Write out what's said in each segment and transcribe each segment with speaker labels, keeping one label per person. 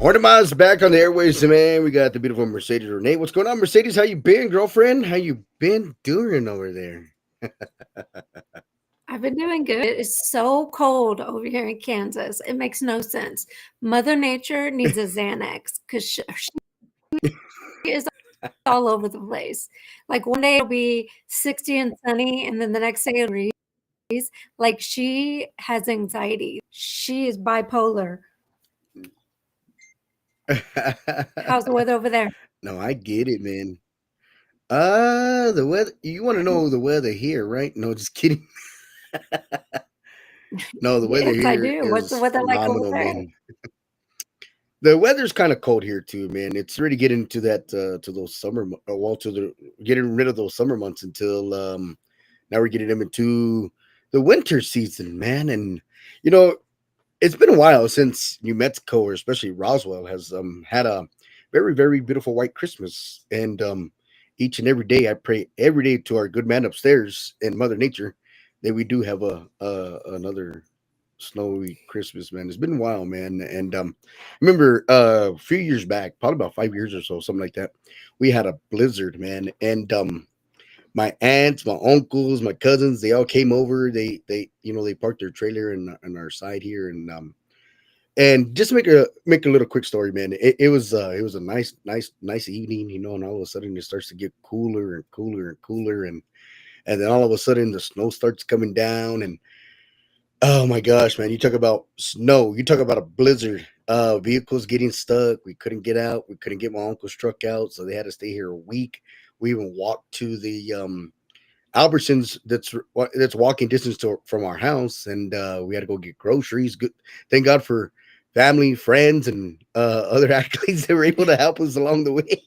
Speaker 1: Hornema's back on the airways, man. We got the beautiful Mercedes Renee. What's going on, Mercedes? How you been, girlfriend? How you been doing over there?
Speaker 2: I've been doing good. It's so cold over here in Kansas. It makes no sense. Mother Nature needs a Xanax because she is all over the place. Like one day it'll be 60 and sunny, and then the next day it'll freeze. Like she has anxiety. She is bipolar. How's the weather over there?
Speaker 1: No, I get it, man. The weather. You want to know the weather here, right? No, just kidding. No, the weather
Speaker 2: Yes, I
Speaker 1: here
Speaker 2: do. What's the
Speaker 1: is
Speaker 2: weather like over
Speaker 1: phenomenal,
Speaker 2: there?
Speaker 1: man. The weather's kind of cold here too, man. It's really getting to that to those well, to the getting rid of those summer months until now we're getting them into the winter season, man. And you know, it's been a while since New Mexico, or especially Roswell, has had a very beautiful white Christmas. And each and every day, I pray every day to our good man upstairs and Mother Nature that we do have a another snowy Christmas, man. It's been a while, man. And remember a few years back, probably about 5 years or so, something like that, we had a blizzard, man. And my aunts, my uncles, my cousins, they all came over. They parked their trailer in our side here, and just make a little quick story, man. It was a nice evening, and all of a sudden it starts to get cooler and cooler and cooler, and then all of a sudden the snow starts coming down, and oh my gosh, man, you talk about snow, you talk about a blizzard. Vehicles getting stuck. We couldn't get out. We couldn't get my uncle's truck out, so they had to stay here a week. We even walked to the Albertsons that's walking distance from our house, and we had to go get groceries. Good, thank God for family, friends, and other accolades that were able to help us along the way.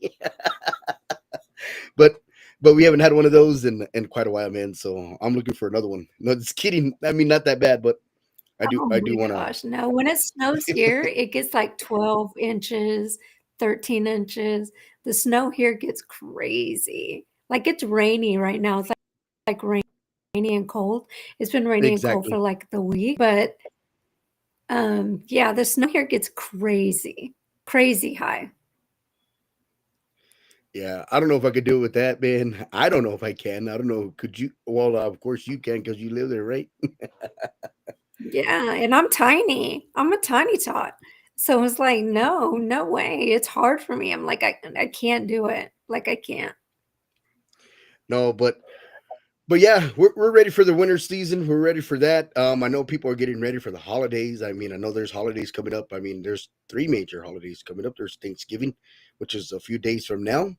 Speaker 1: but but we haven't had one of those in quite a while, man. So I'm looking for another one. No, just kidding. I mean, not that bad, but
Speaker 2: Oh
Speaker 1: I do
Speaker 2: my
Speaker 1: want
Speaker 2: gosh, no. When it snows here, it gets like 12 inches, 13 inches. The snow here gets crazy. Like it's rainy right now. It's like rainy and cold. It's been rainy and cold for
Speaker 1: exactly.
Speaker 2: like the week, but yeah, the snow here gets crazy, crazy high.
Speaker 1: Yeah, I don't know if I could do it with that, man. I don't know if I can. I don't know. Could you? Well, of course you can because you live there, right?
Speaker 2: Yeah, and I'm tiny. I'm a tiny tot. So it's like, no, no way. It's hard for me. I'm like, I can't do it. Like I can't.
Speaker 1: No, but yeah, we're ready for the winter season. We're ready for that. I know people are getting ready for the holidays. I mean, I know there's holidays coming up. I mean, there's three major holidays coming up. There's Thanksgiving, which is a few days from now.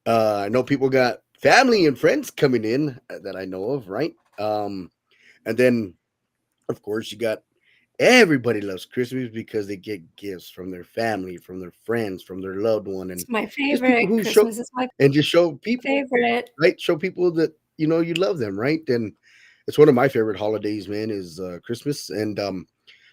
Speaker 1: I know people got family and friends coming in that I know of, right? And then of course you got everybody loves Christmas because they get gifts from their family, from their friends, from their loved one,
Speaker 2: It's
Speaker 1: and
Speaker 2: my
Speaker 1: just people
Speaker 2: favorite.
Speaker 1: who show
Speaker 2: Christmas is my
Speaker 1: and just show people,
Speaker 2: favorite.
Speaker 1: right? Show people that you love them, right? And it's one of my favorite holidays, man, is Christmas. And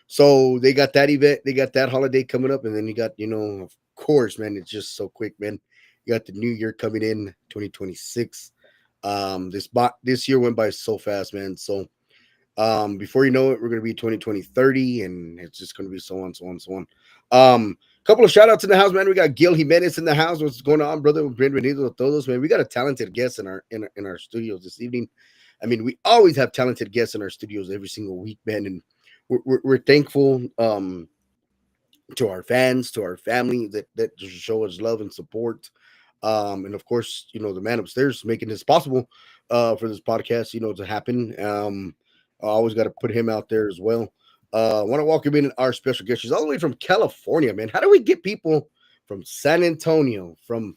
Speaker 1: so they got that event, they got that holiday coming up, and then you got, of course, man, it's just so quick, man. You got the new year coming in, 2026. This year went by so fast, man. So before you know it, we're gonna be 2020 30, and it's just gonna be so on, so on, so on. Couple of shout outs in the house, man. We got Gil Jimenez in the house. What's going on, brother? Bienvenido a todos, man. We got a talented guest in our studios this evening. I mean, we always have talented guests in our studios every single week, man, and we're thankful to our fans, to our family that just show us love and support. And of course, the man upstairs making this possible for this podcast, to happen. I always got to put him out there as well. I want to welcome in our special guest. She's all the way from California, man. How do we get people from San Antonio, from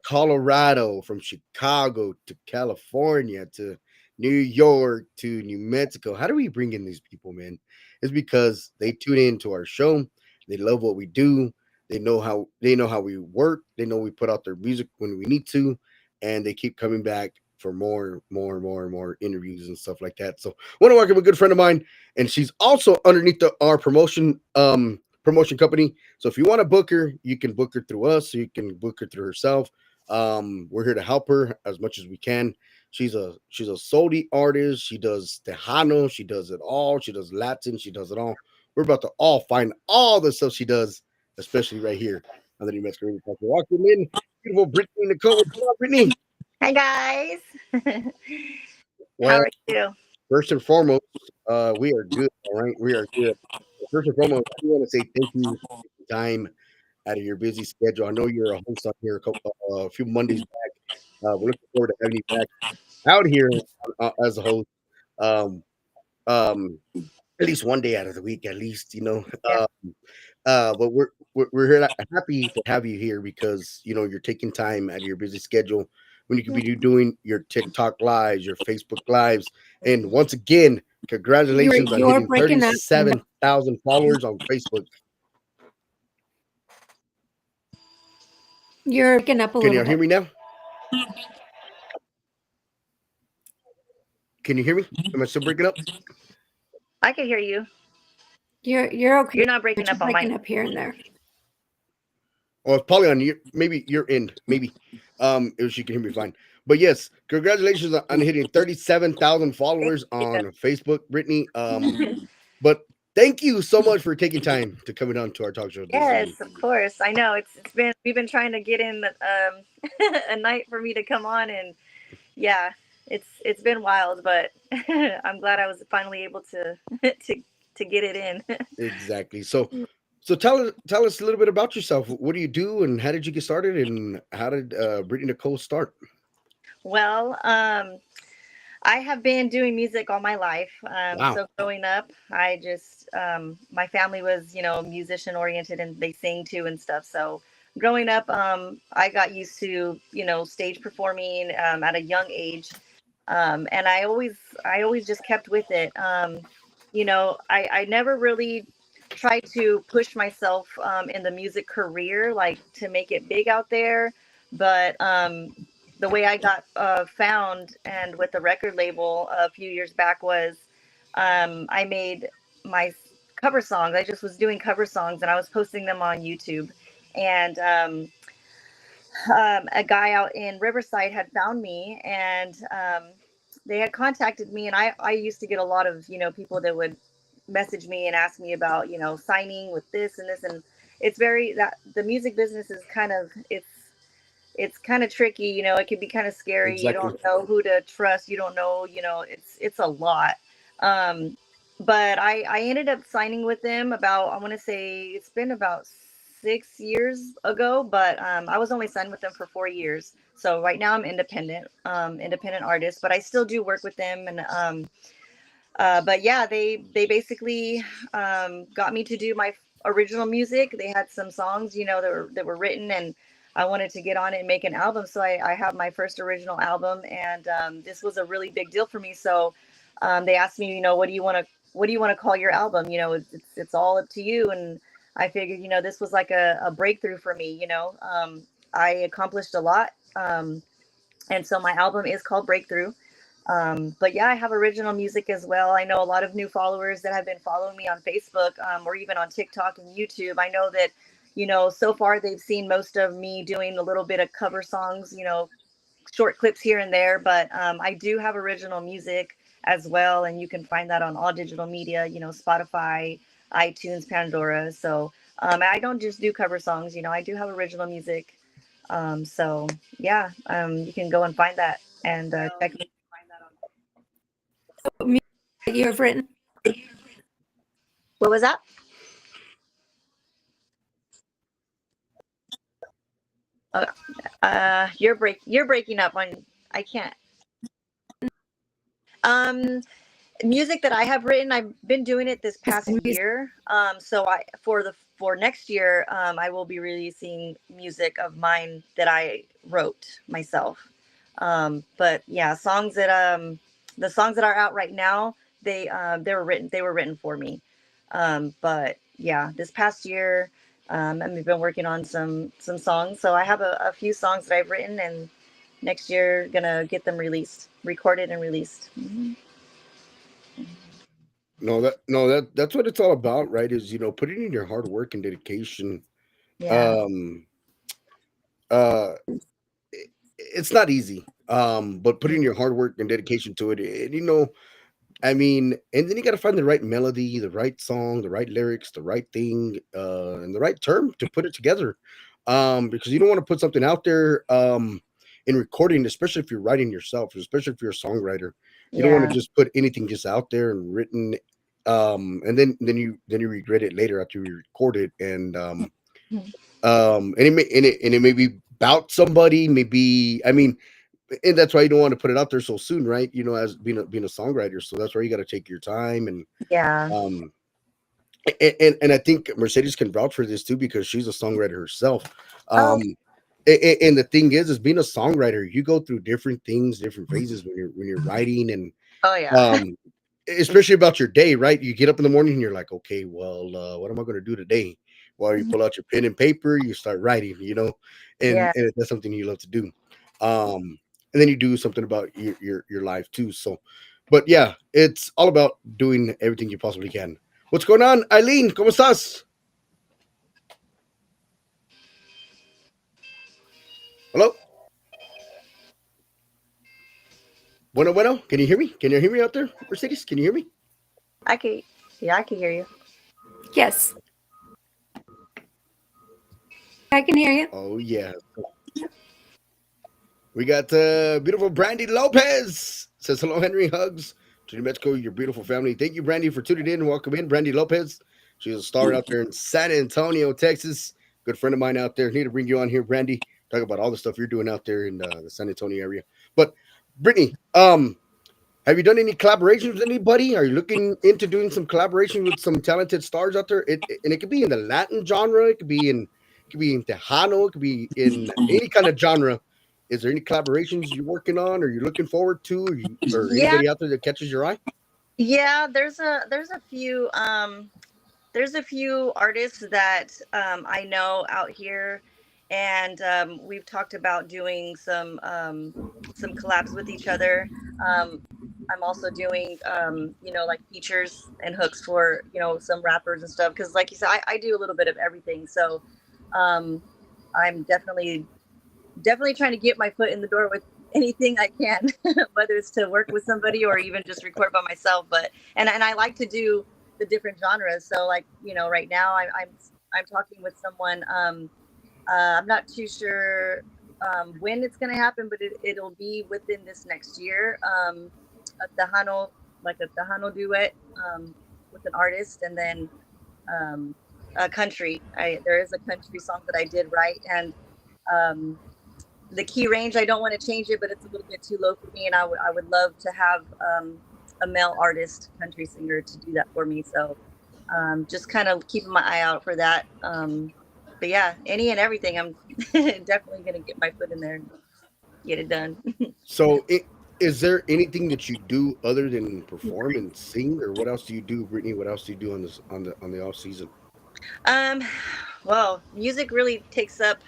Speaker 1: Colorado, from Chicago to California to New York to New Mexico? How do we bring in these people, man? It's because they tune in to our show. They love what we do. They know how we work. They know we put out their music when we need to, and they keep coming back for more interviews and stuff like that. So I want to welcome a good friend of mine, and she's also underneath our promotion company. So if you want to book her, you can book her through us. So you can book her through herself. We're here to help her as much as we can. She's a soul artist. She does Tejano. She does it all. She does Latin. She does it all. We're about to all find all the stuff she does especially right here on the New Mexico Radio Talk. Welcome in, beautiful Brittany Nicole. What's going on, Brittany?
Speaker 3: Hi guys. How
Speaker 1: Well,
Speaker 3: are you?
Speaker 1: first and foremost, we are good. All right, we are good. First and foremost, we want to say thank you for taking time out of your busy schedule. I know you're a host on here a few Mondays back. We're looking forward to having you back out here as a host. Um, um, at least one day out of the week, at least, you know.
Speaker 3: Yeah.
Speaker 1: But we're here, happy to have you here because you know you're taking time out of your busy schedule when you could be doing your TikTok lives, your Facebook lives, and once again, congratulations on
Speaker 2: You're
Speaker 1: hitting
Speaker 2: breaking up.
Speaker 1: 37,000 followers on Facebook.
Speaker 2: You're breaking up a
Speaker 1: Can
Speaker 2: little
Speaker 1: you hear
Speaker 2: bit.
Speaker 1: me now? Can you hear me? Am I still breaking up?
Speaker 3: I can hear you.
Speaker 2: You're okay.
Speaker 3: You're not breaking
Speaker 2: But
Speaker 3: up
Speaker 2: you're
Speaker 3: on
Speaker 2: breaking
Speaker 3: mine.
Speaker 2: up here and there.
Speaker 1: Or it's probably on your maybe your end, maybe. If she can hear me fine. But yes, congratulations on hitting 37,000
Speaker 3: Thank
Speaker 1: followers
Speaker 3: you.
Speaker 1: on Facebook, Brittany. But thank you so much for taking time to coming on to our talk show this evening.
Speaker 3: Yes, of course. I know it's been we've been trying to get in a night for me to come on, and yeah, it's been wild, but I'm glad I was finally able to to get it in.
Speaker 1: Exactly. So tell us a little bit about yourself. What do you do, and how did you get started, and how did Brittany Nicole start?
Speaker 3: Well, I have been doing music all my life.
Speaker 1: Wow.
Speaker 3: So growing up, I just my family was musician oriented and they sing too and stuff. So growing up, I got used to stage performing at a young age, and I always just kept with it. I never really tried to push myself in the music career, like to make it big out there, but the way I got found and with the record label a few years back was I made my cover songs. I just was doing cover songs and I was posting them on YouTube. And a guy out in Riverside had found me and they had contacted me. And I used to get a lot of, people that would message me and ask me about, signing with this and this. And it's very that the music business is kind of, it's kind of tricky, it can be kind of scary. You
Speaker 1: Exactly.
Speaker 3: don't know who to trust. You don't know, it's a lot. Um, but I ended up signing with them about, I want to say it's been about 6 years ago, but I was only signed with them for 4 years. So right now I'm independent, independent artist, but I still do work with them. And but yeah, they basically got me to do my original music. They had some songs, that were written, and I wanted to get on it and make an album. So I have my first original album, and this was a really big deal for me. So they asked me, what do you want to call your album? It's all up to you. And I figured, this was like a breakthrough for me. I accomplished a lot, and so my album is called Breakthrough. But yeah, I have original music as well. I know a lot of new followers that have been following me on Facebook, or even on TikTok and YouTube. I know that, so far they've seen most of me doing a little bit of cover songs, short clips here and there. But I do have original music as well. And you can find that on all digital media, Spotify, iTunes, Pandora. So I don't just do cover songs, I do have original music. So yeah, you can go and find that and check me.
Speaker 2: Music that you've written.
Speaker 3: What was that? Uh, you're breaking up on. I can't. Um, Music that I have written, I've been doing it this past
Speaker 2: Music.
Speaker 3: year. So for next year, I will be releasing music of mine that I wrote myself. But yeah, the songs that are out right now, they were written for me. But yeah, this past year, I've been working on some songs. So I have a few songs that I've written, and next year gonna get them released, recorded and released.
Speaker 1: No, that's what it's all about, right? Is putting in your hard work and dedication.
Speaker 3: Yeah.
Speaker 1: Um, uh, it's not easy. But putting your hard work and dedication to it, and I mean, and then you got to find the right melody, the right song, the right lyrics, the right thing, and the right term to put it together. Because you don't want to put something out there in recording, especially if you're writing yourself, especially if you're a songwriter. You don't want to
Speaker 3: Yeah.
Speaker 1: just put anything just out there and written, and then you regret it later after you record it, and it may be about somebody, maybe. I mean, and that's why you don't want to put it out there so soon, right? As being a songwriter, so that's why you got to take your time
Speaker 3: Yeah.
Speaker 1: um and I think Mercedes can vouch for this too because she's a songwriter herself.
Speaker 3: Oh,
Speaker 1: Um, and the thing is being a songwriter, you go through different things, different phases when you're writing, and
Speaker 3: oh yeah.
Speaker 1: um, especially about your day, right? You get up in the morning and you're like, okay, well, what am I going to do today? Well, you pull out your pen and paper, you start writing,
Speaker 3: Yeah.
Speaker 1: and that's something you love to do. And then you do something about your life too. So, but yeah, it's all about doing everything you possibly can. What's going on, Eileen? ¿Cómo estás? Hello? Bueno, bueno. Can you hear me? Can you hear me out there, Mercedes? Can you hear me?
Speaker 3: I can. Yeah, I can hear you.
Speaker 2: Yes, I can hear you.
Speaker 1: Oh, yeah. We got beautiful Brandy Lopez. Says hello, Henry. Hugs to New Mexico, your beautiful family. Thank you, Brandy, for tuning in. Welcome in, Brandy Lopez. She's a star out there in San Antonio, Texas. Good friend of mine out there. Need to bring you on here, Brandy. Talk about all the stuff you're doing out there in the San Antonio area. But Brittany, have you done any collaborations with anybody? Are you looking into doing some collaboration with some talented stars out there? And it could be in the Latin genre. It could be in Tejano. It could be in any kind of genre. Is there any collaborations you're working on, or you're looking forward to, or
Speaker 3: Yeah.
Speaker 1: anybody out there that catches your eye?
Speaker 3: Yeah. There's a few artists that I know out here, and we've talked about doing some collabs with each other. Um, I'm also doing like features and hooks for some rappers and stuff because, like you said, I do a little bit of everything. So um, I'm definitely trying to get my foot in the door with anything I can, whether it's to work with somebody or even just record by myself. But and I like to do the different genres. So like right now I'm talking with someone. I'm not too sure when it's gonna happen, but it'll be within this next year. A Tejano, like a Tejano duet with an artist, and then a country. There is a country song that I did write, and um, the key range, I don't want to change it, but it's a little bit too low for me, and I would love to have a male artist, country singer, to do that for me. So just kind of keeping my eye out for that. But yeah, any and everything, I'm definitely gonna get my foot in there and get it done.
Speaker 1: So, is there anything that you do other than perform and sing, or what else do you do, Brittany? What else do you do on the off season?
Speaker 3: um, well, music really takes up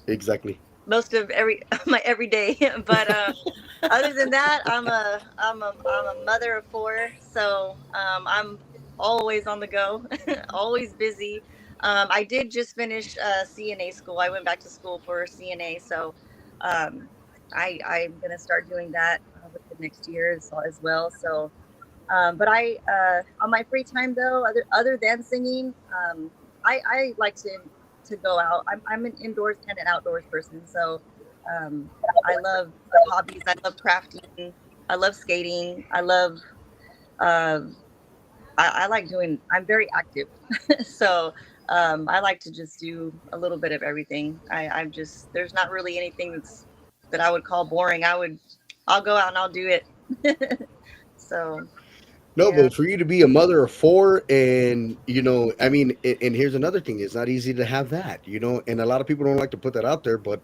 Speaker 1: Exactly.
Speaker 3: most of every my everyday. But other than that, I'm a mother of four, so I'm always on the go, always busy. I did just finish CNA school. I went back to school for CNA, so um, I'm gonna start doing that with the next year as well. So, but I on my free time though, other than singing, I like to go out. I'm an indoors and an outdoors person, so I love hobbies. I love crafting. I love skating. I love. Uh, I like doing. I'm very active, so I like to just do a little bit of everything. I'm just there's not really anything that I would call boring. I'll go out and I'll do it. So
Speaker 1: No,
Speaker 3: yeah,
Speaker 1: but for you to be a mother of four, and I mean, and here's another thing: it's not easy to have that, and a lot of people don't like to put that out there, but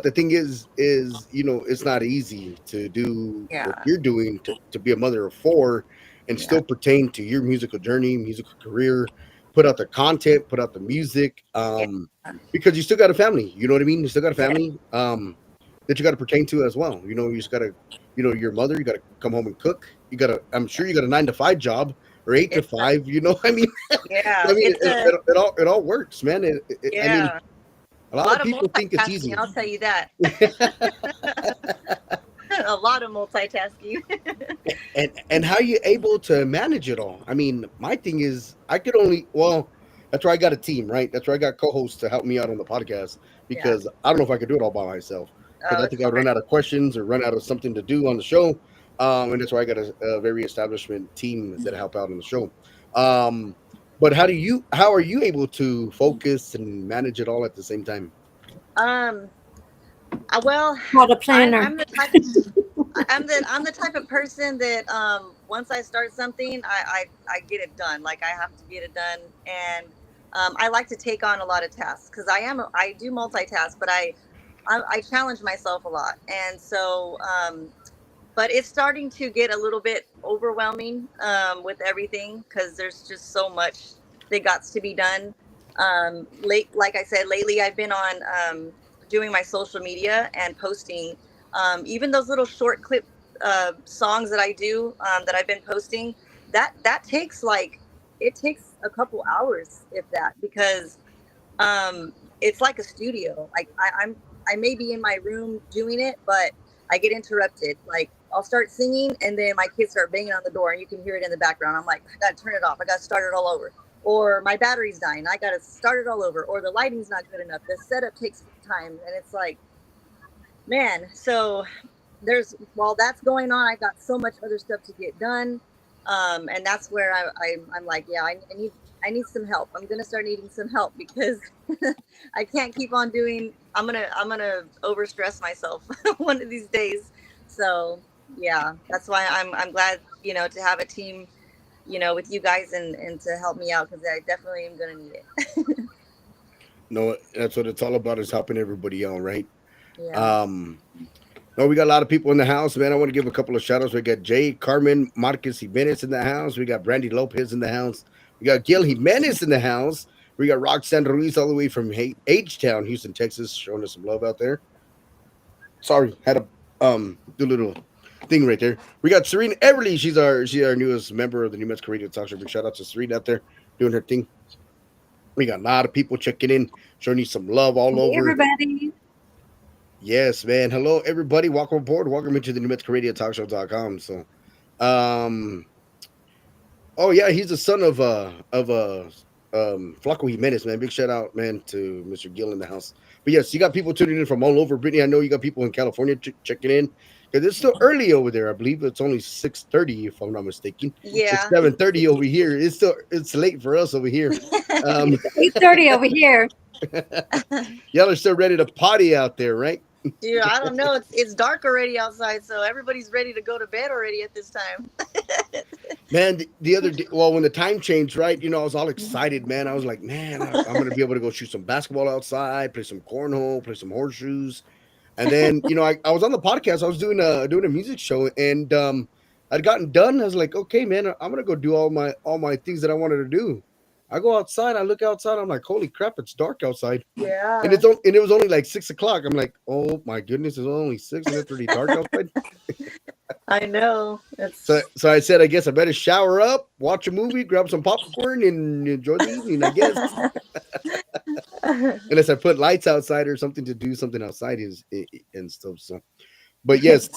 Speaker 1: the thing is, it's not easy to do what
Speaker 3: yeah,
Speaker 1: you're doing to be a mother of four, and
Speaker 3: yeah,
Speaker 1: still pertain to your musical journey, musical career, put out the content, put out the music,
Speaker 3: yeah,
Speaker 1: because you still got a family, you know what I mean? You still got a
Speaker 3: yeah,
Speaker 1: family, that you got to pertain to as well. You just got to, your mother, you got to come home and cook. I'm sure you got a 9 to 5 job or eight
Speaker 3: yeah,
Speaker 1: to five. I mean,
Speaker 3: yeah.
Speaker 1: I mean,
Speaker 3: It's a
Speaker 1: it all works, man. I mean,
Speaker 3: yeah.
Speaker 1: a
Speaker 3: A
Speaker 1: lot of
Speaker 3: lot of
Speaker 1: people think it's
Speaker 3: multitasking.
Speaker 1: easy.
Speaker 3: I'll tell you that. A lot of multitasking.
Speaker 1: And how you able to manage it all? I mean, my thing is I could only well, that's why I got a team, right? That's why I got co-hosts to help me out on the podcast
Speaker 3: Yeah.
Speaker 1: because I don't know if I could do it all by myself because
Speaker 3: Oh,
Speaker 1: I
Speaker 3: it's
Speaker 1: think I would run
Speaker 3: hard.
Speaker 1: out of questions or run out of something to do on the show. And that's why I got a very establishment team that help out on the show. Um, but how are you able to focus and manage it all at the same time?
Speaker 3: Um, well,
Speaker 2: Called a
Speaker 3: I'm
Speaker 2: planner.
Speaker 3: I'm the type I'm the type of person that once I start something, I get it done. Like I have to get it done, and I like to take on a lot of tasks because I do multitask, but I challenge myself a lot, and so but it's starting to get a little bit overwhelming with everything because there's just so much that got to be done. Like I said, lately I've been on doing my social media and posting even those little short clip songs that I do that I've been posting. That takes like it takes a couple hours if that because it's like a studio. Like I may be in my room doing it, but I get interrupted. Like I'll start singing and then my kids start banging on the door and you can hear it in the background. I'm like, I gotta turn it off. I gotta start it all over. Or my battery's dying. I gotta start it all over. Or the lighting's not good enough. The setup takes time, and it's like, man. So there's while that's going on, I got so much other stuff to get done, and that's where I'm like, yeah, I need some help. I'm gonna start needing some help because I can't keep on doing. I'm gonna overstress myself one of these days. So yeah, that's why I'm glad to have a team with you guys and to help me out because I definitely am gonna need it.
Speaker 1: No, that's what it's all about is helping everybody out, right?
Speaker 3: Yeah.
Speaker 1: Um, no, we got a lot of people in the house, man. I want to give a couple of shout outs. We got Jay Carmen Marquez Jimenez in the house. We got Brandy Lopez in the house. We got Gil Jimenez in the house. We got Roxanne Ruiz all the way from H Town, Houston, Texas, showing us some love out there. Sorry, had a do a little thing right there. We got Serena Everly. She's our newest member of the New Mexico Radio Talk Show. Big shout out to Serena out there doing her thing. We got a lot of people checking in, showing you some love all
Speaker 2: Hey,
Speaker 1: over.
Speaker 2: everybody.
Speaker 1: Yes, man. Hello, everybody. Welcome aboard. Welcome into the New Mexico Radio Talk Show.com. So, um, oh yeah, he's the son of Flaco Jimenez, man. Big shout out, man, to Mr. Gill in the house. But yes, you got people tuning in from all over. Brittany, I know you got people in California checking in because it's still early over there. I believe it's only 6:30, if I'm not mistaken. It's
Speaker 3: Yeah.
Speaker 1: 7:30 over here. It's late for us over here. Um,
Speaker 2: It's 8:30 over here.
Speaker 1: y'all are still ready to potty out there, right?
Speaker 3: Dude, I don't know. It's dark already outside, so everybody's ready to go to bed already at this time.
Speaker 1: Man, the other day, well, when the time changed, right? I was all excited, man. I was like, man, I'm gonna be able to go shoot some basketball outside, play some cornhole, play some horseshoes, and then I was on the podcast. I was doing a music show, and I'd gotten done. I was like, okay, man, I'm gonna go do all my things that I wanted to do. I go outside, I look outside, I'm like, holy crap, it's dark outside, and
Speaker 3: Yeah,
Speaker 1: it was only like 6 o'clock. I'm like, oh my goodness, it's only six, and it's already dark outside.
Speaker 3: I know.
Speaker 1: So I said, I guess I better shower up, watch a movie, grab some popcorn, and enjoy the evening. I guess unless I put lights outside or something to do something outside is and stuff. So, but yes,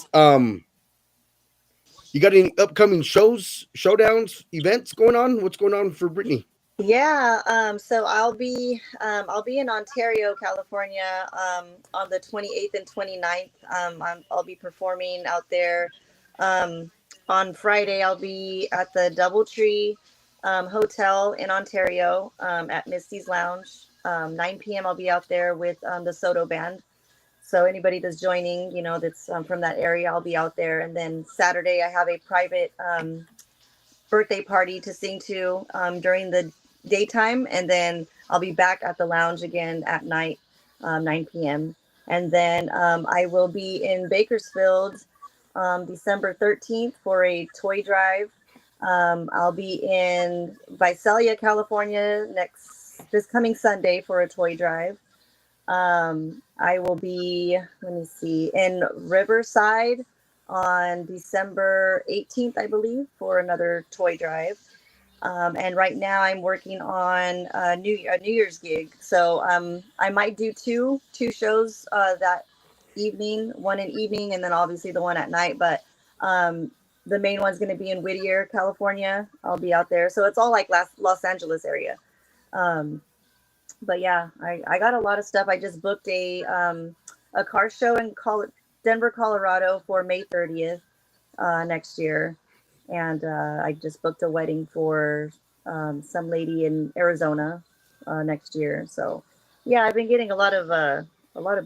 Speaker 1: you got any upcoming shows, showdowns, events going on? What's going on for Brittany?
Speaker 3: yeah. So I'll be in Ontario, California, on the 28th and 29th. I'll be performing out there. Um, on Friday, I'll be at the DoubleTree Hotel in Ontario at Misty's Lounge. 9 p.m. I'll be out there with the Soto Band. So anybody that's joining, that's from that area, I'll be out there. And then Saturday, I have a private birthday party to sing to during the daytime, and then I'll be back at the lounge again at night, 9 p.m. And then I will be in Bakersfield December 13th for a toy drive. I'll be in Visalia, California this coming Sunday for a toy drive. I will be, let me see, in Riverside on December 18th, I believe, for another toy drive. And right now I'm working on a New Year's gig. So I might do two shows that evening, one in evening, and then obviously the one at night. But um, the main one's going to be in Whittier, California. I'll be out there, so it's all like Los Angeles area. Um, but yeah, I got a lot of stuff. I just booked a car show in Denver, Colorado for May 30th next year, and I just booked a wedding for some lady in Arizona next year. So yeah, I've been getting a lot of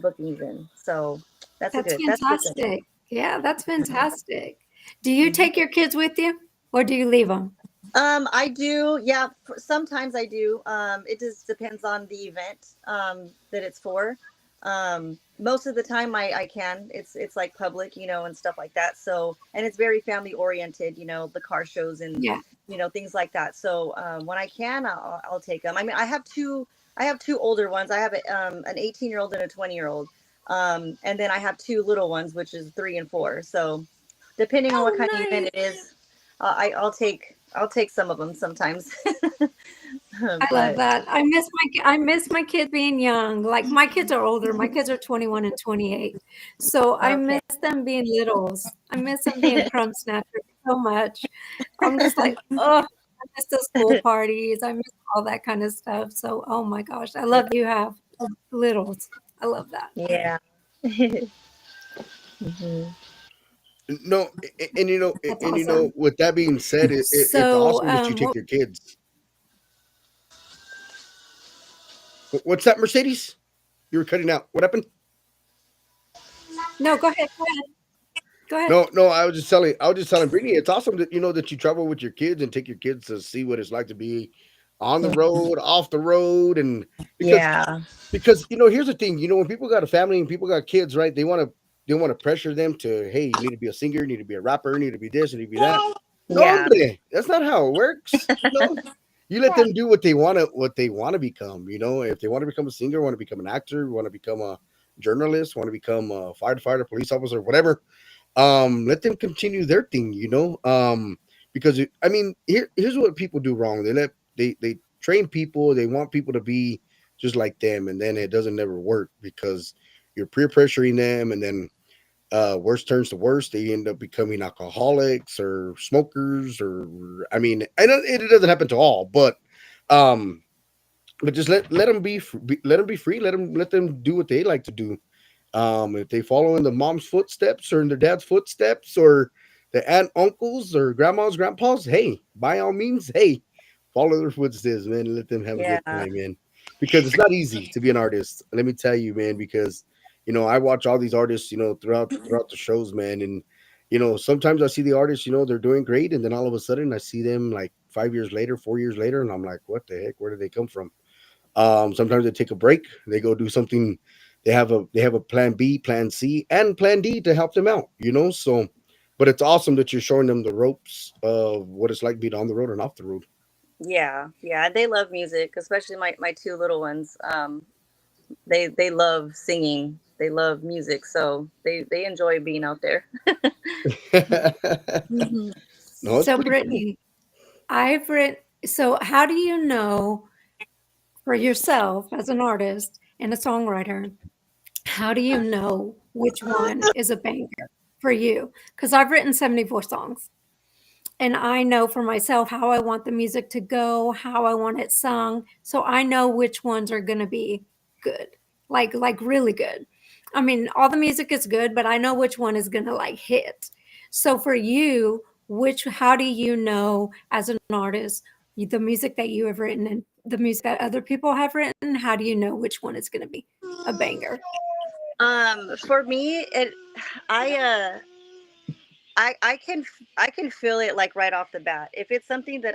Speaker 3: bookings in. So
Speaker 2: That's
Speaker 3: that's a good thing.
Speaker 2: fantastic. Yeah, that's fantastic. Do you take your kids with you or do you leave them?
Speaker 3: I do. Yeah, sometimes I do. It just depends on the event that it's for. Most of the time I can. It's like public, and stuff like that. So, and it's very family oriented, the car shows and
Speaker 2: Yeah.
Speaker 3: things like that. So, when I can, I'll take them. I mean, I have two older ones. I have an 18-year-old and a 20-year-old. And then I have two little ones, which is 3 and 4. So, depending on what
Speaker 2: Oh,
Speaker 3: kind of event
Speaker 2: nice.
Speaker 3: it is, I'll take some of them sometimes.
Speaker 2: I love
Speaker 3: But
Speaker 2: that. I miss my kids being young. Like my kids are older. My kids are 21 and 28. So I
Speaker 3: okay.
Speaker 2: miss them being littles. I miss them being crumb snatchers so much. I'm just like, oh, I miss the school parties. I miss all that kind of stuff. So, oh my gosh, I love you have littles. I love that.
Speaker 3: Yeah. Mhm.
Speaker 1: No, and
Speaker 2: That's awesome.
Speaker 1: with that being said, it's
Speaker 2: So,
Speaker 1: awesome that you take
Speaker 2: what?
Speaker 1: your kids. What's that, Mercedes? You were cutting out. What happened?
Speaker 2: No, go ahead. Go ahead. Go ahead.
Speaker 1: No, I was just telling Brittany, it's awesome that that you travel with your kids and take your kids to see what it's like to be on the road, off the road, and because
Speaker 3: Yeah.
Speaker 1: here's the thing, when people got a family and people got kids, right? They want to pressure them to, hey, you need to be a singer, you need to be a rapper, you need to be this, you need to be that. No,
Speaker 3: Yeah.
Speaker 1: hombre, that's not how it works. You let them do what they want to become. If they want to become a singer, want to become an actor, want to become a journalist, want to become a firefighter, police officer, whatever, let them continue their thing, because here's what people do wrong. They train people, they want people to be just like them, and then it doesn't never work because you're peer pressuring them, and then worst turns to worst, they end up becoming alcoholics or smokers, or I know it doesn't happen to all, um but just let them let them be free, let them do what they like to do. If they follow in the mom's footsteps or in their dad's footsteps or the aunt, uncles, or grandmas, grandpas, hey, by all means, hey, follow their footsteps, man, and let them have a good
Speaker 3: Yeah.
Speaker 1: time, man. Because it's not easy to be an artist. Let me tell you, man. Because I watch all these artists, throughout the shows, man, and sometimes I see the artists, they're doing great, and then all of a sudden I see them like 5 years later, 4 years later, and I'm like, what the heck? Where did they come from? Sometimes they take a break. They go do something. They have a plan B, plan C, and plan D to help them out. So, but it's awesome that you're showing them the ropes of what it's like being on the road and off the road.
Speaker 3: Yeah. Yeah. They love music, especially my two little ones. They love singing. They love music, so they enjoy being out there. Mhm.
Speaker 1: No, it's
Speaker 2: So,
Speaker 1: pretty cool.
Speaker 2: Brittany, I've written. So, how do you know for yourself as an artist and a songwriter? How do you know which one is a banger for you? Because I've written 74 songs. And I know for myself how I want the music to go, how I want it sung. So I know which ones are going to be good, like really good. I mean, all the music is good, but I know which one is going to like hit. So for you, which how do you know as an artist the music that you have written and the music that other people have written? How do you know which one is going to be a banger?
Speaker 3: For me, I uh I can feel it like right off the bat. If it's something
Speaker 2: Yeah,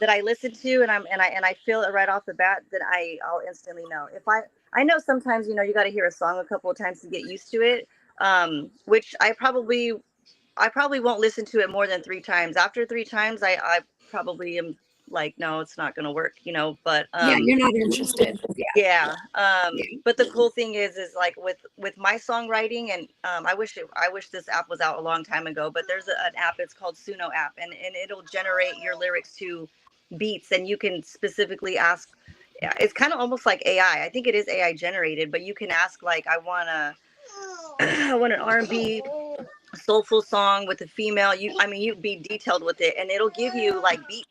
Speaker 3: that I listen to and I feel it right off the bat, then I'll instantly know. If I know sometimes you got to hear a song a couple of times to get used to it. Which I probably won't listen to it more than 3 times. After 3 times, I probably am like, no, it's not gonna work, But
Speaker 2: yeah, you're not interested. Yeah,
Speaker 3: yeah.
Speaker 2: yeah.
Speaker 3: But the cool thing is like with my songwriting, and I wish this app was out a long time ago. But there's an app. It's called Suno app, and it'll generate your lyrics to beats, and you can specifically ask. Yeah, it's kind of almost like AI. I think it is AI generated, but you can ask like, I wanna. I want an R&B soulful song with a female. You be detailed with it, and it'll give you like beats,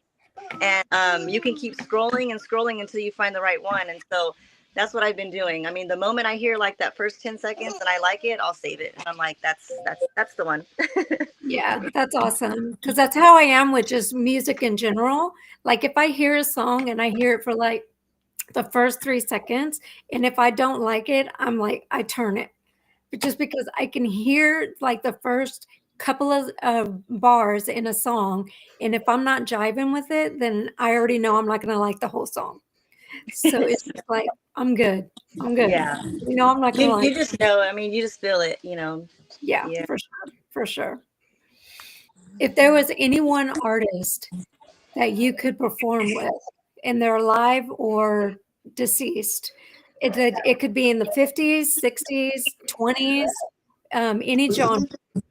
Speaker 3: and you can keep scrolling and scrolling until you find the right one. And so that's what I've been doing. I mean, the moment I hear like that first 10 seconds and I like it, I'll save it, and I'm like, that's the one.
Speaker 2: Yeah, that's awesome. Because that's how I am with just music in general. Like if I hear a song and I hear it for like the first 3 seconds, and if I don't like it, I'm like, I turn it. But just because I can hear like the first couple of bars in a song, and if I'm not jiving with it, then I already know I'm not going to like the whole song. So it's just like, I'm good. I'm good.
Speaker 3: Yeah,
Speaker 2: I'm not going to
Speaker 3: you
Speaker 2: like it.
Speaker 3: just know. I mean, you just feel it. You know.
Speaker 2: Yeah,
Speaker 3: Yeah.
Speaker 2: for sure. For sure. If there was any one artist that you could perform with, and they're alive or deceased, it could be in the 50s, 60s, 20s, any genre.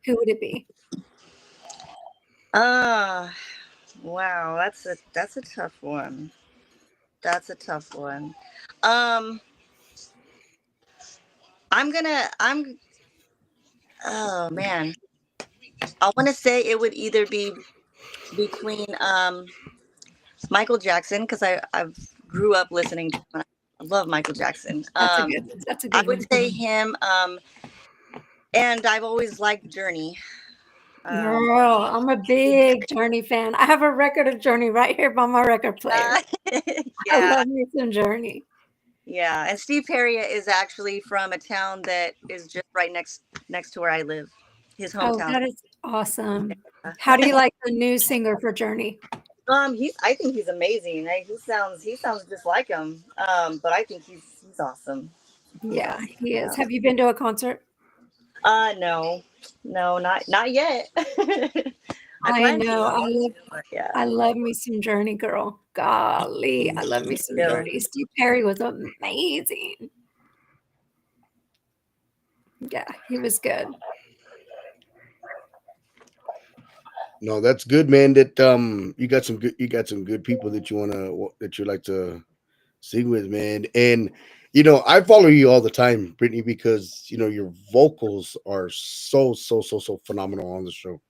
Speaker 2: Who would it be?
Speaker 3: Ah, wow. That's a tough one. That's a tough one. Um, I'm. Oh man, I want to say it would either be between Michael Jackson, because I've grew up listening to him. I love Michael Jackson.
Speaker 2: That's a
Speaker 3: I
Speaker 2: good
Speaker 3: would
Speaker 2: one.
Speaker 3: say him. And I've always liked Journey. Um,
Speaker 2: Girl, I'm a big Journey fan. I have a record of Journey right here by my record player.
Speaker 3: uh,
Speaker 2: I
Speaker 3: yeah,
Speaker 2: love me some Journey.
Speaker 3: yeah. And Steve Perry is actually from a town that is just right next to where I live. His
Speaker 2: Oh,
Speaker 3: hometown.
Speaker 2: that is awesome. How do you like the new singer for Journey?
Speaker 3: I think he's amazing. He sounds just like him. But I think he's awesome. He's
Speaker 2: Yeah,
Speaker 3: awesome.
Speaker 2: he is.
Speaker 3: Yeah.
Speaker 2: Have you been to a concert?
Speaker 3: No, no, not yet. I
Speaker 2: I
Speaker 3: plan
Speaker 2: know.
Speaker 3: to. I want to, but yeah.
Speaker 2: I love me some Journey, girl. Golly, I love me some
Speaker 3: Yeah.
Speaker 2: Journey. Steve Perry was amazing. Yeah, he was good.
Speaker 1: No, that's good, man. That you got some good people that you like to sing with, man. And I follow you all the time, Brittany, because your vocals are so phenomenal on the show.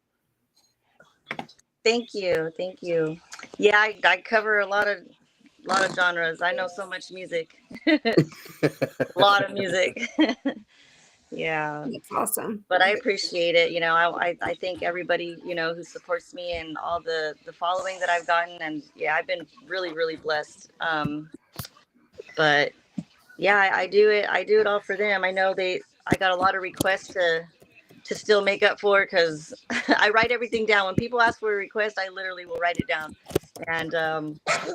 Speaker 3: Thank you, thank you. Yeah, I cover a lot of genres. I know so much music, a lot of music. Yeah,
Speaker 2: That's awesome.
Speaker 3: but I appreciate it. I thank everybody who supports me and all the following that I've gotten, and yeah, I've been really really blessed. But yeah, I do it. I do it all for them. I know I got a lot of requests to still make up for it, because I write everything down. When people ask for a request, I literally will write it down. And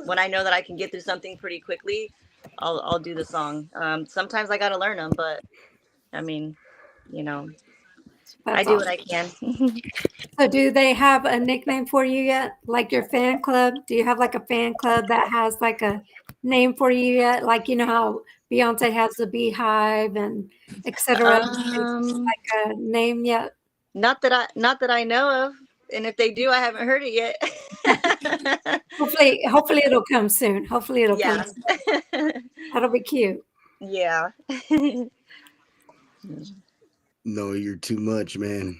Speaker 3: when I know that I can get through something pretty quickly, I'll do the song. Sometimes I gotta learn them, but I mean, you know, I
Speaker 2: That's
Speaker 3: do what
Speaker 2: awesome.
Speaker 3: I can.
Speaker 2: So, do they have a nickname for you yet? Like your fan club? Do you have like a fan club that has like a name for you yet? Like how Beyonce has the Beehive and etc.
Speaker 3: um,
Speaker 2: Like a name yet?
Speaker 3: not that I know of, and if they do, I haven't heard it yet.
Speaker 2: Hopefully it'll come soon. Hopefully it'll come
Speaker 3: Yeah,
Speaker 2: soon. That'll be cute.
Speaker 3: yeah.
Speaker 1: No, you're too much, man.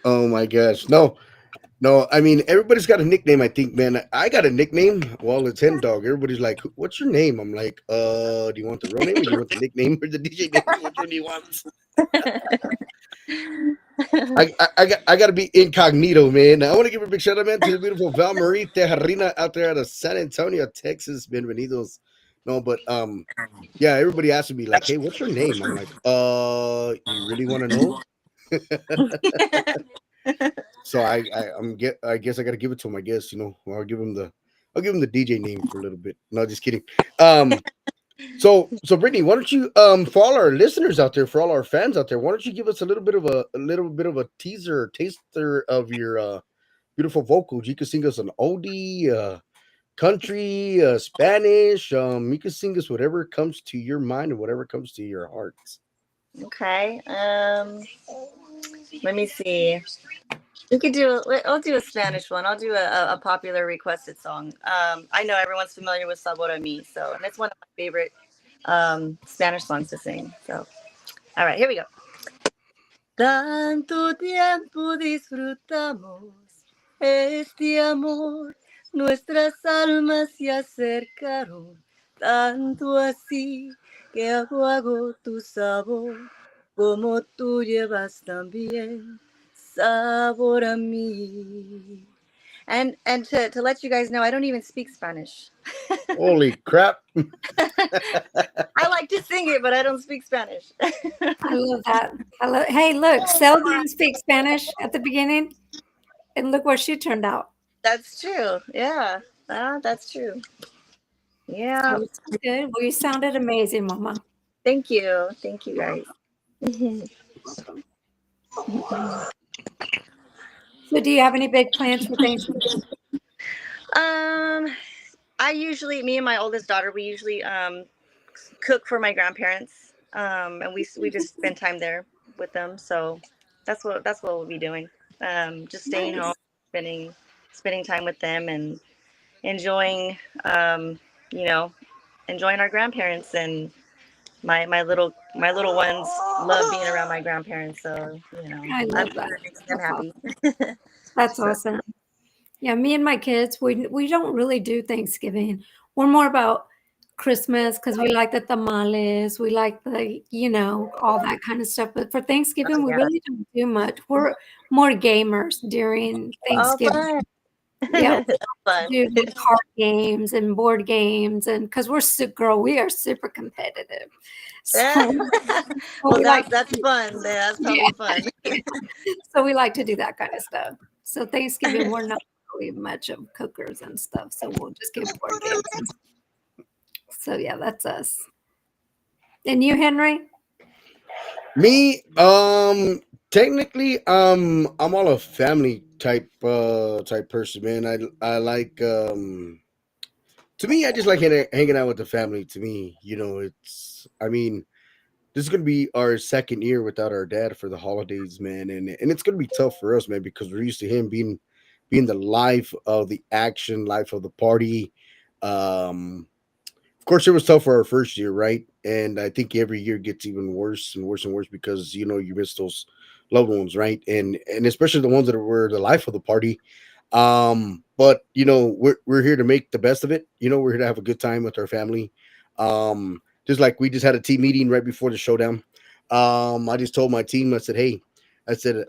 Speaker 1: Oh my gosh. No, no, I mean everybody's got a nickname, I think, man. I got a nickname. Well, it's Hen Dog. Everybody's like, "What's your name?" I'm like, do you want the real name or do you want the nickname or the DJ name? Which one do you want?" I got to be incognito, man. I want to give a big shout out, man, to the beautiful Val Marie Tejarina out there out of San Antonio, Texas. Bienvenidos. No, but yeah, everybody asking me like, "Hey, what's your name?" I'm like, you really want to know?" So I guess I got to give it to him. I guess I'll give him the DJ name for a little bit. No, just kidding. Um, so Brittany, why don't you for all our listeners out there, for all our fans out there, why don't you give us a little bit of a teaser, taster of your beautiful vocals? You can sing us an oldie, country, Spanish. You can sing us whatever comes to your mind and whatever comes to your hearts.
Speaker 3: Okay. Let me see. We could do. I'll do a Spanish one. I'll do a popular requested song. I know everyone's familiar with "Sabor a Mi," so, and it's one of my favorite Spanish songs to sing. So, all right, here we go. Tanto tiempo disfrutamos este amor, nuestras almas se acercaron, tanto así que aguago tu sabor, como tú llevas también sabor a mí. And to let you guys know, I don't even speak Spanish.
Speaker 1: Holy crap!
Speaker 3: I like to sing it, but I don't speak Spanish.
Speaker 2: I love that. Hey, look, Sel didn't speak Spanish at the beginning, and look where she turned out.
Speaker 3: That's true. Yeah, that's true.
Speaker 2: So
Speaker 3: Yeah.
Speaker 2: it's good. Well, you sounded amazing, Mama.
Speaker 3: Thank you. Thank you, guys.
Speaker 2: Welcome. So, do you have any big plans for Thanksgiving?
Speaker 3: Um, me and my oldest daughter, we usually cook for my grandparents. And we just spend time there with them. So that's what we'll be doing. Just staying home,
Speaker 2: Nice.
Speaker 3: spending time with them and enjoying, you know, enjoying our grandparents and my little ones love being around my grandparents. So
Speaker 2: I
Speaker 3: I'm
Speaker 2: love that.
Speaker 3: sure it makes them
Speaker 2: That's
Speaker 3: happy.
Speaker 2: awesome. That's
Speaker 3: So,
Speaker 2: awesome. Yeah, me and my kids, we don't really do Thanksgiving. We're more about Christmas because we like the tamales, we like all that kind of stuff. But for Thanksgiving, we
Speaker 3: yeah.
Speaker 2: really don't do much. We're more gamers during
Speaker 3: Oh,
Speaker 2: Thanksgiving.
Speaker 3: fun.
Speaker 2: Yeah,
Speaker 3: That's fun.
Speaker 2: do like card games and board games, and because we are super competitive.
Speaker 3: Yeah.
Speaker 2: So, so
Speaker 3: Well,
Speaker 2: we like
Speaker 3: that's fun. Yeah, that's
Speaker 2: yeah,
Speaker 3: probably fun.
Speaker 2: so we like to do that kind of stuff. So Thanksgiving, we're not really much of cookers and stuff. So we'll just get board games. So yeah, that's us. And you, Henry?
Speaker 1: Me, technically, I'm all a family type person, man. I like to me, I just like hanging out with the family. To me, I mean, this is gonna be our second year without our dad for the holidays, man, and it's gonna be tough for us, man, because we're used to him being the life of the action, life of the party. Of course, it was tough for our first year, right? And I think every year gets even worse and worse and worse because you miss those loved ones, right? And especially the ones that were the life of the party. But we're here to make the best of it. We're here to have a good time with our family. Just like we just had a team meeting right before the showdown. I just told my team, I said, hey, I said,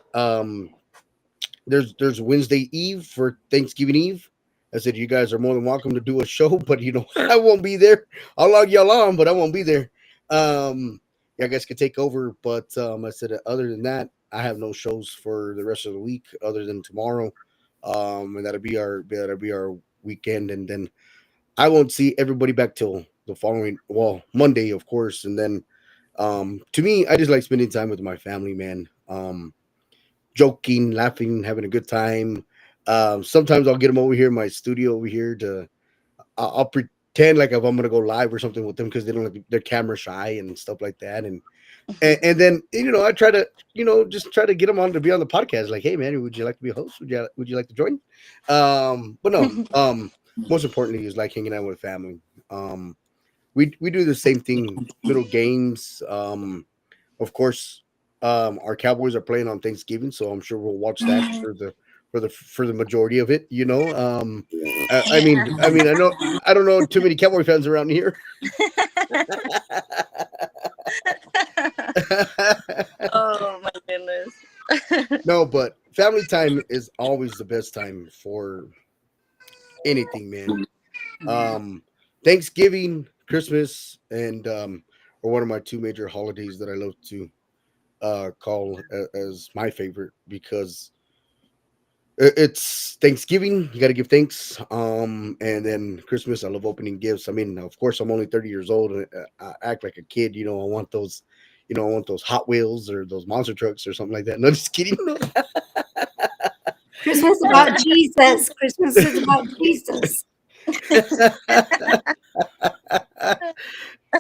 Speaker 1: there's Wednesday Eve for Thanksgiving Eve. I said you guys are more than welcome to do a show, but I won't be there. I'll log y'all on, but I won't be there. You guys could take over, but I said other than that, I have no shows for the rest of the week other than tomorrow, and that'll be our weekend, and then I won't see everybody back till the following Monday, of course, and then to me, I just like spending time with my family, man. Joking, laughing, having a good time. Sometimes I'll get them over here in my studio over here to. I'll pretend like if I'm gonna go live or something with them because they don't like they're camera shy and stuff like that. And then I try to just try to get them on to be on the podcast. Like, hey man, would you like to be a host? Would you like to join? But no. Most importantly is like hanging out with family. We do the same thing, little games. Of course, our Cowboys are playing on Thanksgiving, so I'm sure we'll watch that for the majority of it. I mean, I don't know too many Cowboy fans around here.
Speaker 3: Oh my goodness.
Speaker 1: No, but family time is always the best time for anything, man. Um, Thanksgiving, Christmas, and are one of my two major holidays that I love to call as my favorite because it's Thanksgiving. You got to give thanks. And then Christmas, I love opening gifts. I mean, of course, I'm only 30 years old and I act like a kid. I want those. I want those Hot Wheels or those monster trucks or something like that. No, just kidding.
Speaker 2: Christmas is about Jesus. Christmas is about Jesus.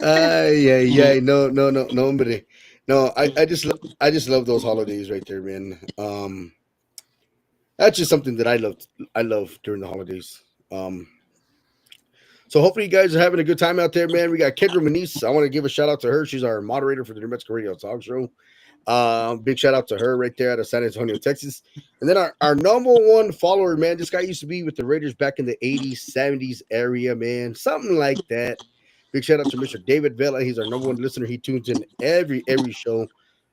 Speaker 1: Yeah. No, no, no, nobody. No, I just love those holidays right there, man. That's just something that I love during the holidays. Um, So hopefully you guys are having a good time out there, man. We got Kendra Manice. I want to give a shout out to her. She's our moderator for the New Mexico Radio Talk Show. Big shout out to her right there out of San Antonio, Texas. And then our number one follower, man. This guy used to be with the Raiders back in the 80s, 70s area, man. Something like that. Big shout out to Mr. David Vela. He's our number one listener. He tunes in every show.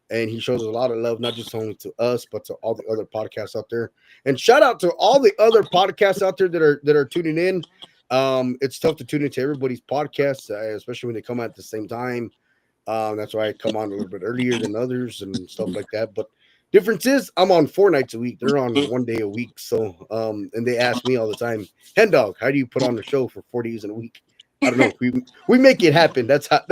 Speaker 1: And he shows a lot of love, not just only to us, but to all the other podcasts out there. And shout out to all the other podcasts out there that are tuning in. It's tough to tune into everybody's podcasts, especially when they come out at the same time. That's why I come on a little bit earlier than others and stuff like that. But difference is I'm on 4 nights a week. They're on 1 day a week. So and they ask me all the time, Hen Dog, how do you put on the show for 4 days in a week? I don't know. We make it happen. That's how.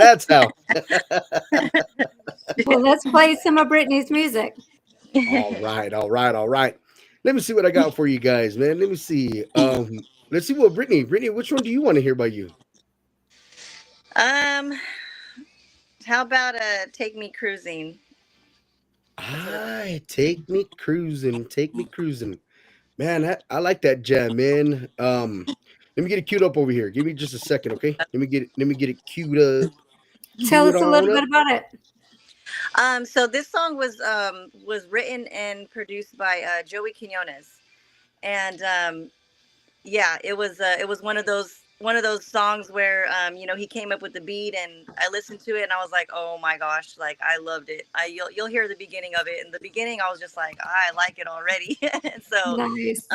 Speaker 2: Well, let's play some of Brittany's music.
Speaker 1: All right. Let me see what I got for you guys, man. Let me see. Let's see what Brittany, which one do you want to hear by you?
Speaker 3: How about Take Me Cruising?
Speaker 1: Take me cruising. Man, I like that jam, man. Let me get it queued up over here. Give me just a second, okay? Let me get it queued up.
Speaker 2: Tell us a little bit about it.
Speaker 3: So this song was written and produced by Joey Quinones, and yeah, it was one of those songs where he came up with the beat, and I listened to it and I was like, oh my gosh, like I loved it. You'll hear the beginning of it. In the beginning, I was just like, I like it already. So
Speaker 2: nice.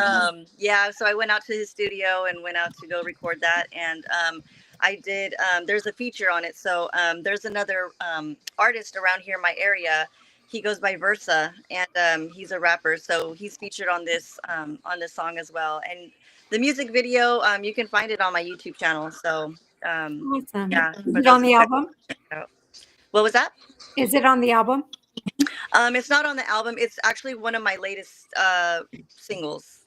Speaker 3: Yeah, so I went out to his studio and went out to go record that, and I did. There's a feature on it. So there's another artist around here in my area. He goes by Versa, and he's a rapper. So he's featured on this song as well. And the music video, you can find it on my YouTube channel. So
Speaker 2: awesome.
Speaker 3: Yeah.
Speaker 2: Is it on the album?
Speaker 3: What was that?
Speaker 2: Is it on the album?
Speaker 3: It's not on the album. It's actually one of my latest singles.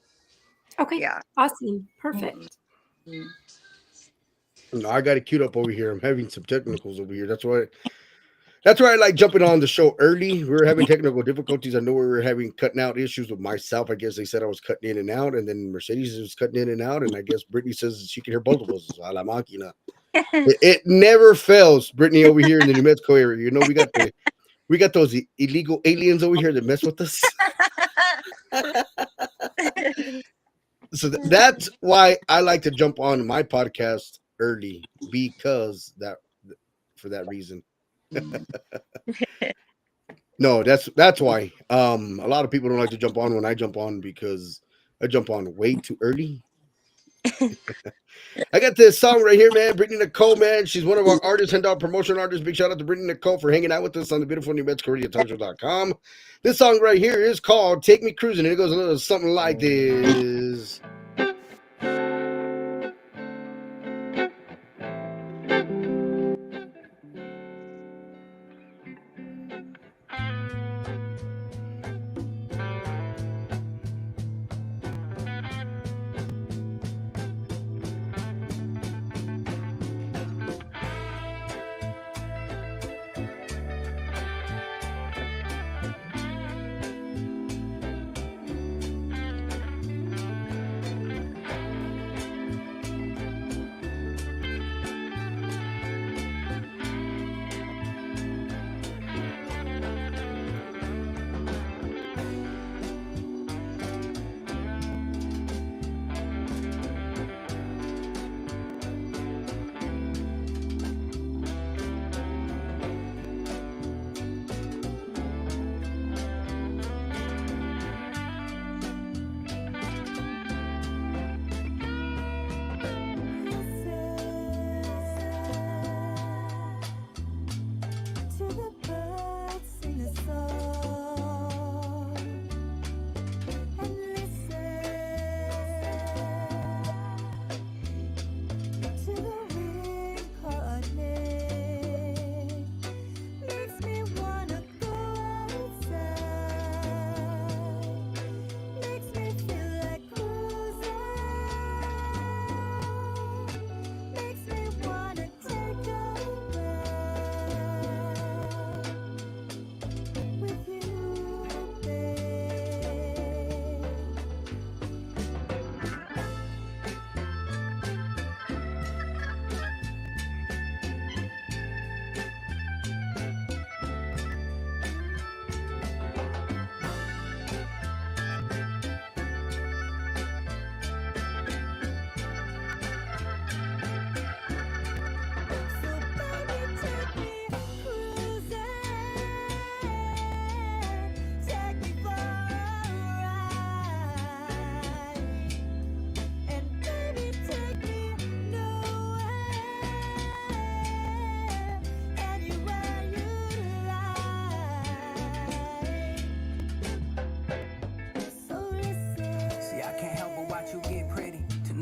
Speaker 2: Okay.
Speaker 3: Yeah.
Speaker 2: Awesome. Perfect.
Speaker 3: Mm-hmm.
Speaker 1: No, I got it queued up over here. I'm having some technicals over here. That's why I like jumping on the show early. We were having technical difficulties. I know we were having cutting out issues with myself. I guess they said I was cutting in and out, and then Mercedes was cutting in and out, and I guess Brittany says she can hear both of us. A la máquina. It never fails, Brittany, over here in the New Mexico area. You know, we got those illegal aliens over here that mess with us. So that's why I like to jump on my podcast early, because for that reason. No, that's why. A lot of people don't like to jump on when I jump on, because I jump on way too early. I got this song right here, man. Brittany Nicole, man. She's one of our artists, handout promotion artists. Big shout out to Brittany Nicole for hanging out with us on the beautiful New Mexico Radio Talkshow.com. This song right here is called Take Me Cruising, and it goes a little something like this.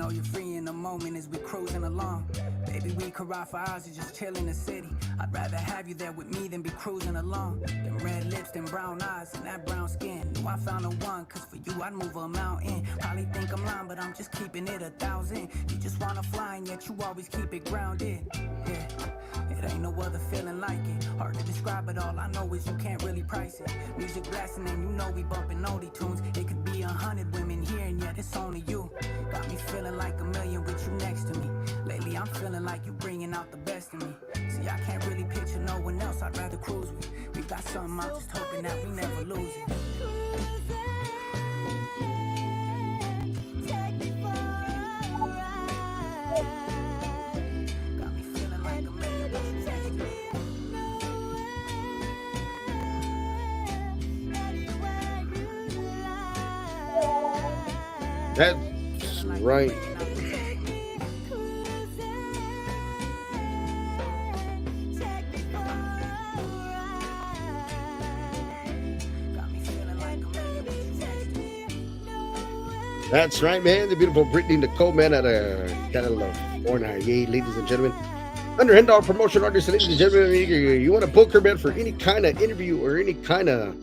Speaker 4: know you're free in the moment as we cruising along. Baby, we could ride for hours and just chill in the city. I'd rather have you there with me than be cruising alone. Them red lips, them brown eyes, and that brown skin. Knew I found the one, cause for you I'd move a mountain. Probably think I'm lying, but I'm just keeping it 1,000. You just wanna fly and yet you always keep it grounded. Yeah. It ain't no other feeling like it. Hard to describe it, all I know is you can't really price it. Music blasting and you know we bumping oldie tunes. It could be 100 women here and yet it's only you. Got me feeling like a million with you next to me. Lately I'm feeling like you bringing out the best in me. See, I can't really picture no one else I'd rather cruise with. We got something, I'm just hoping that we never lose it.
Speaker 1: That's right. That's right, man. The beautiful Brittany Nicole, man, out of California. Yay, ladies and gentlemen. Under Hen Dog Promotion Artist, ladies and gentlemen, you want to book her, man, for any kind of interview or any kind of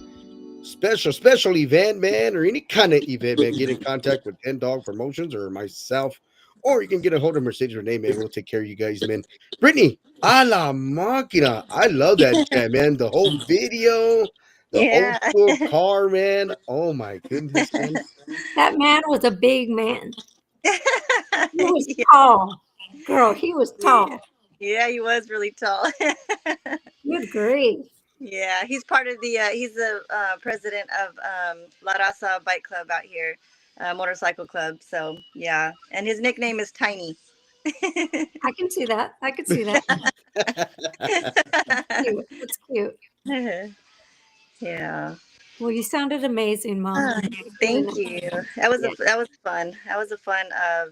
Speaker 1: special event, man, or any kind of event, man, get in contact with Hen Dog Promotions or myself, or you can get a hold of Mercedes Renee, man. We'll take care of you guys, man. Brittany, a la máquina. I love that chat, man. The whole video, the old school car, man. Oh my goodness, man.
Speaker 2: That man was a big man. He was tall. Girl, he was tall.
Speaker 3: Yeah, he was really tall.
Speaker 2: Good grief.
Speaker 3: Yeah, he's part of the, he's the president of La Raza Bike Club out here, motorcycle club. So, yeah. And his nickname is Tiny.
Speaker 2: I can see that. I can see that. That's cute. That's cute.
Speaker 3: Yeah.
Speaker 2: Well, you sounded amazing, Mom.
Speaker 3: Thank you. That was fun. That was a fun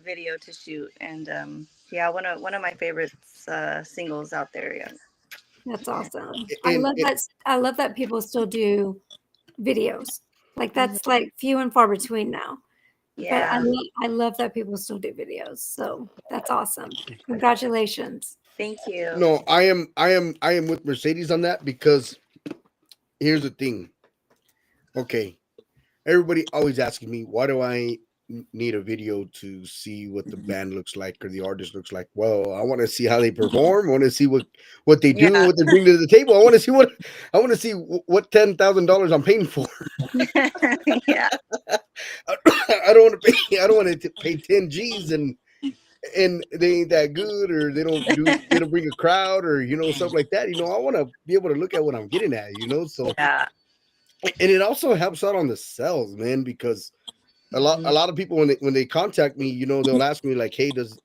Speaker 3: video to shoot, and yeah, one of my favorite singles out there. Yeah.
Speaker 2: That's awesome. I love that people still do videos. Like that's like few and far between now.
Speaker 3: Yeah.
Speaker 2: But I love that people still do videos. So that's awesome. Congratulations.
Speaker 3: Thank you.
Speaker 1: No, I am with Mercedes on that, because here's the thing. Okay, everybody always asking me, why do I need a video to see what the band looks like or the artist looks like? Well, I want to see how they perform. I want to see what they do, what they bring to the table. I want to see what $10,000 I'm paying for.
Speaker 3: Yeah.
Speaker 1: I don't want to pay. I don't want to pay 10 G's and they ain't that good, or they don't bring a crowd, or stuff like that. I want to be able to look at what I'm getting at. So
Speaker 3: yeah.
Speaker 1: And it also helps out on the sales, man, because a lot of people when they contact me, they'll ask me like, hey, does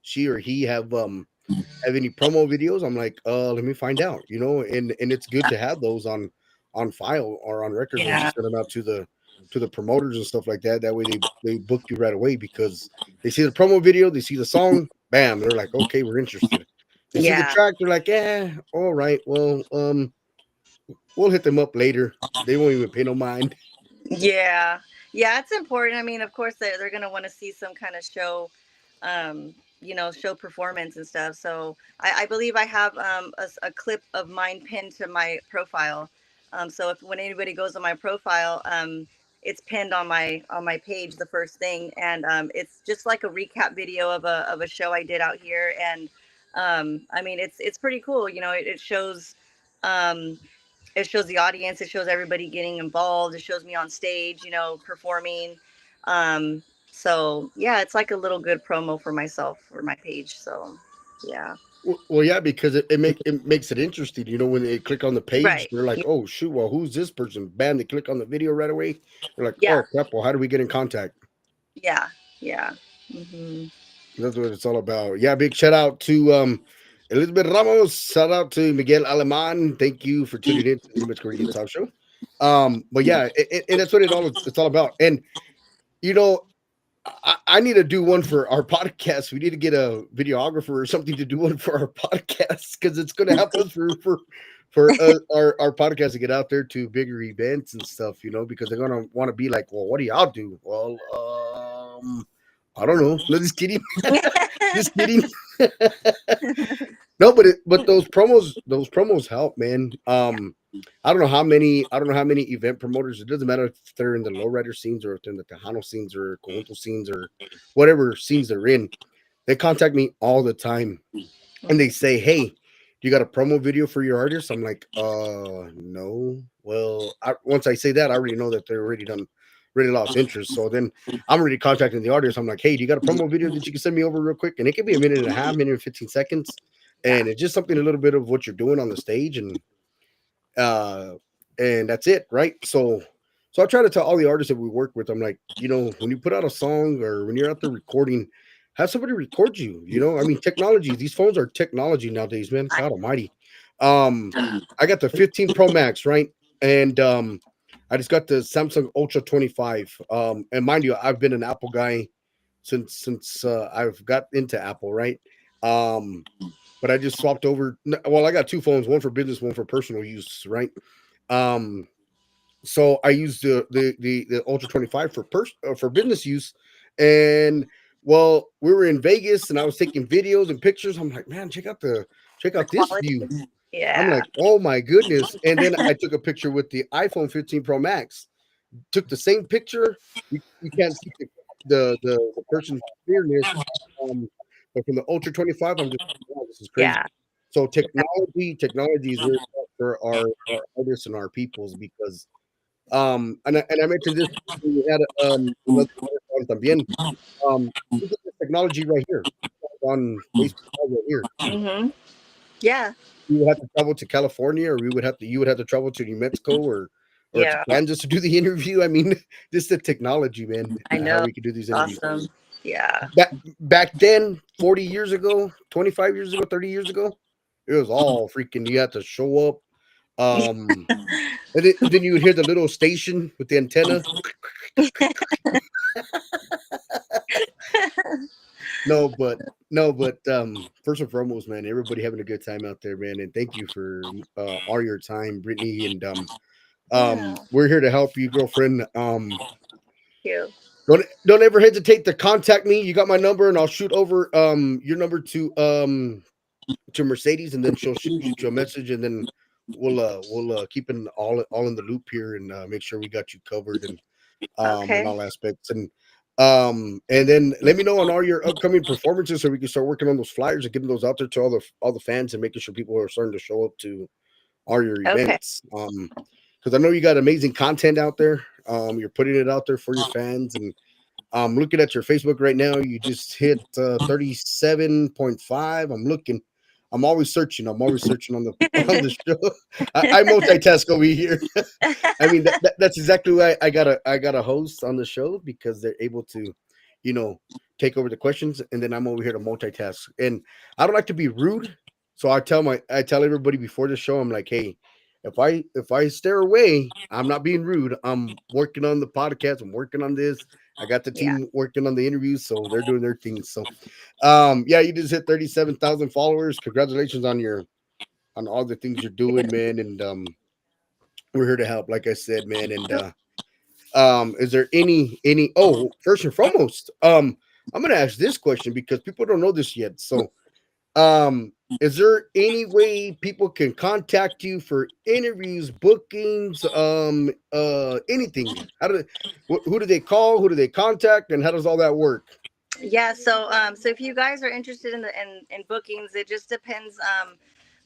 Speaker 1: she or he have any promo videos? I'm like, let me find out, and it's good to have those on file or on record when you send them out to the promoters and stuff like that. That way they book you right away, because they see the promo video, they see the song, bam, they're like, okay, we're interested. They see the track, they're like, yeah, all right, well, we'll hit them up later. They won't even pay no mind.
Speaker 3: Yeah. Yeah, it's important. I mean, of course, they're going to want to see some kind of show, show performance and stuff. So I believe I have a clip of mine pinned to my profile. So when anybody goes on my profile, it's pinned on my page, the first thing. And it's just like a recap video of a show I did out here. And I mean, it's pretty cool. It shows the audience, it shows everybody getting involved, it shows me on stage, performing. So yeah, it's like a little good promo for myself, for my page. So yeah.
Speaker 1: Well, yeah, because it makes it interesting. When they click on the page, they're like, oh shoot, well, who's this person? Bam, they click on the video right away. They're like, oh crap, well, how do we get in contact?
Speaker 3: Yeah. Mm-hmm.
Speaker 1: That's what it's all about. Yeah, big shout out to Elizabeth Ramos. Shout out to Miguel Aleman. Thank you for tuning in to the Image Korean Talk Show. But yeah, and that's what it's all about. And I need to do one for our podcast. We need to get a videographer or something to do one for our podcast, because it's going to help us for our podcast to get out there to bigger events and stuff. Because they're going to want to be like, well, what do y'all do? Well, I don't know. No, just kidding. Just kidding. No, but those promos help, man. I don't know how many event promoters. It doesn't matter if they're in the lowrider scenes or if they're in the Tejano scenes or conjunto scenes or whatever scenes they're in. They contact me all the time and they say, "Hey, you got a promo video for your artist?" I'm like, no. Well, once I say that, I already know that they're already done, really lost interest. So then I'm already contacting the artist. I'm like, hey, do you got a promo video that you can send me over real quick? And it can be a minute and a half, minute and 15 seconds.
Speaker 3: Yeah.
Speaker 1: And it's just something a little bit of what you're doing on the stage, uh, and that's it, right? So I try to tell all the artists that we work with, I'm like, when you put out a song or when you're out there recording, have somebody record you. I mean, technology. These phones are technology nowadays, man. God Almighty. I got the 15 Pro Max, right, and I just got the Samsung Ultra 25. And mind you, I've been an Apple guy since I've got into Apple, right? Um, but I just swapped over. Well, I got two phones, one for business, one for personal use, right? Um, so I used the Ultra 25 for business use, and well, we were in Vegas, and I was taking videos and pictures. I'm like, man, check
Speaker 3: The
Speaker 1: out this
Speaker 3: quality.
Speaker 1: view. I'm
Speaker 3: Yeah.
Speaker 1: like, oh my goodness! And then I took a picture with the iPhone 15 Pro Max. Took the same picture. You can't see the person's clearness. Um, but from the Ultra 25, I'm just wow, this is crazy.
Speaker 3: Yeah.
Speaker 1: So technology is really tough for our artists and our peoples because and I mentioned this when we had another artist on también. We get this technology right here on Facebook Live right here.
Speaker 3: Mm-hmm. Yeah.
Speaker 1: We would have to travel to California, or you would have to travel to New Mexico or to
Speaker 3: Yeah.
Speaker 1: Kansas to do the interview. I mean, just the technology, man,
Speaker 3: I
Speaker 1: how
Speaker 3: know.
Speaker 1: we could do these interviews.
Speaker 3: Awesome. Yeah.
Speaker 1: Back then, 40 years ago, 25 years ago, 30 years ago, it was all freaking. You had to show up. And then you would hear the little station with the antenna. No, but first and foremost, man, everybody having a good time out there, man, and thank you for all your time, Brittany, and
Speaker 3: Yeah.
Speaker 1: we're here to help you, girlfriend.
Speaker 3: You.
Speaker 1: Don't ever hesitate to contact me. You got my number, and I'll shoot over your number to Mercedes, and then she'll shoot you a message, and then we'll keep in all in the loop here and make sure we got you covered and in
Speaker 3: Okay.
Speaker 1: all aspects. And then let me know on all your upcoming performances so we can start working on those flyers and getting those out there to all the fans and making sure people are starting to show up to all your
Speaker 3: Okay.
Speaker 1: events. Because I know you got amazing content out there. You're putting it out there for your fans, and looking at your Facebook right now. You just hit 37.5. I'm always searching. I'm always searching on the on the show. I multitask over here. I mean, that's exactly why I got a host on the show, because they're able to, you know, take over the questions, and then I'm over here to multitask. And I don't like to be rude, so I tell everybody before the show, I'm like, hey, if I stare away, I'm not being rude. I'm working on the podcast. I'm working on this. I got the
Speaker 3: Yeah.
Speaker 1: team working on the interviews, so they're doing their thing. So, yeah, you just hit 37,000 followers. Congratulations on all the things you're doing, man. And we're here to help, like I said, man. And is there any oh, first and foremost, I'm gonna ask this question because people don't know this yet. So is there any way people can contact you for interviews, bookings, anything? Who do they call? Who do they contact? And how does all that work?
Speaker 3: Yeah. So if you guys are interested in bookings, it just depends.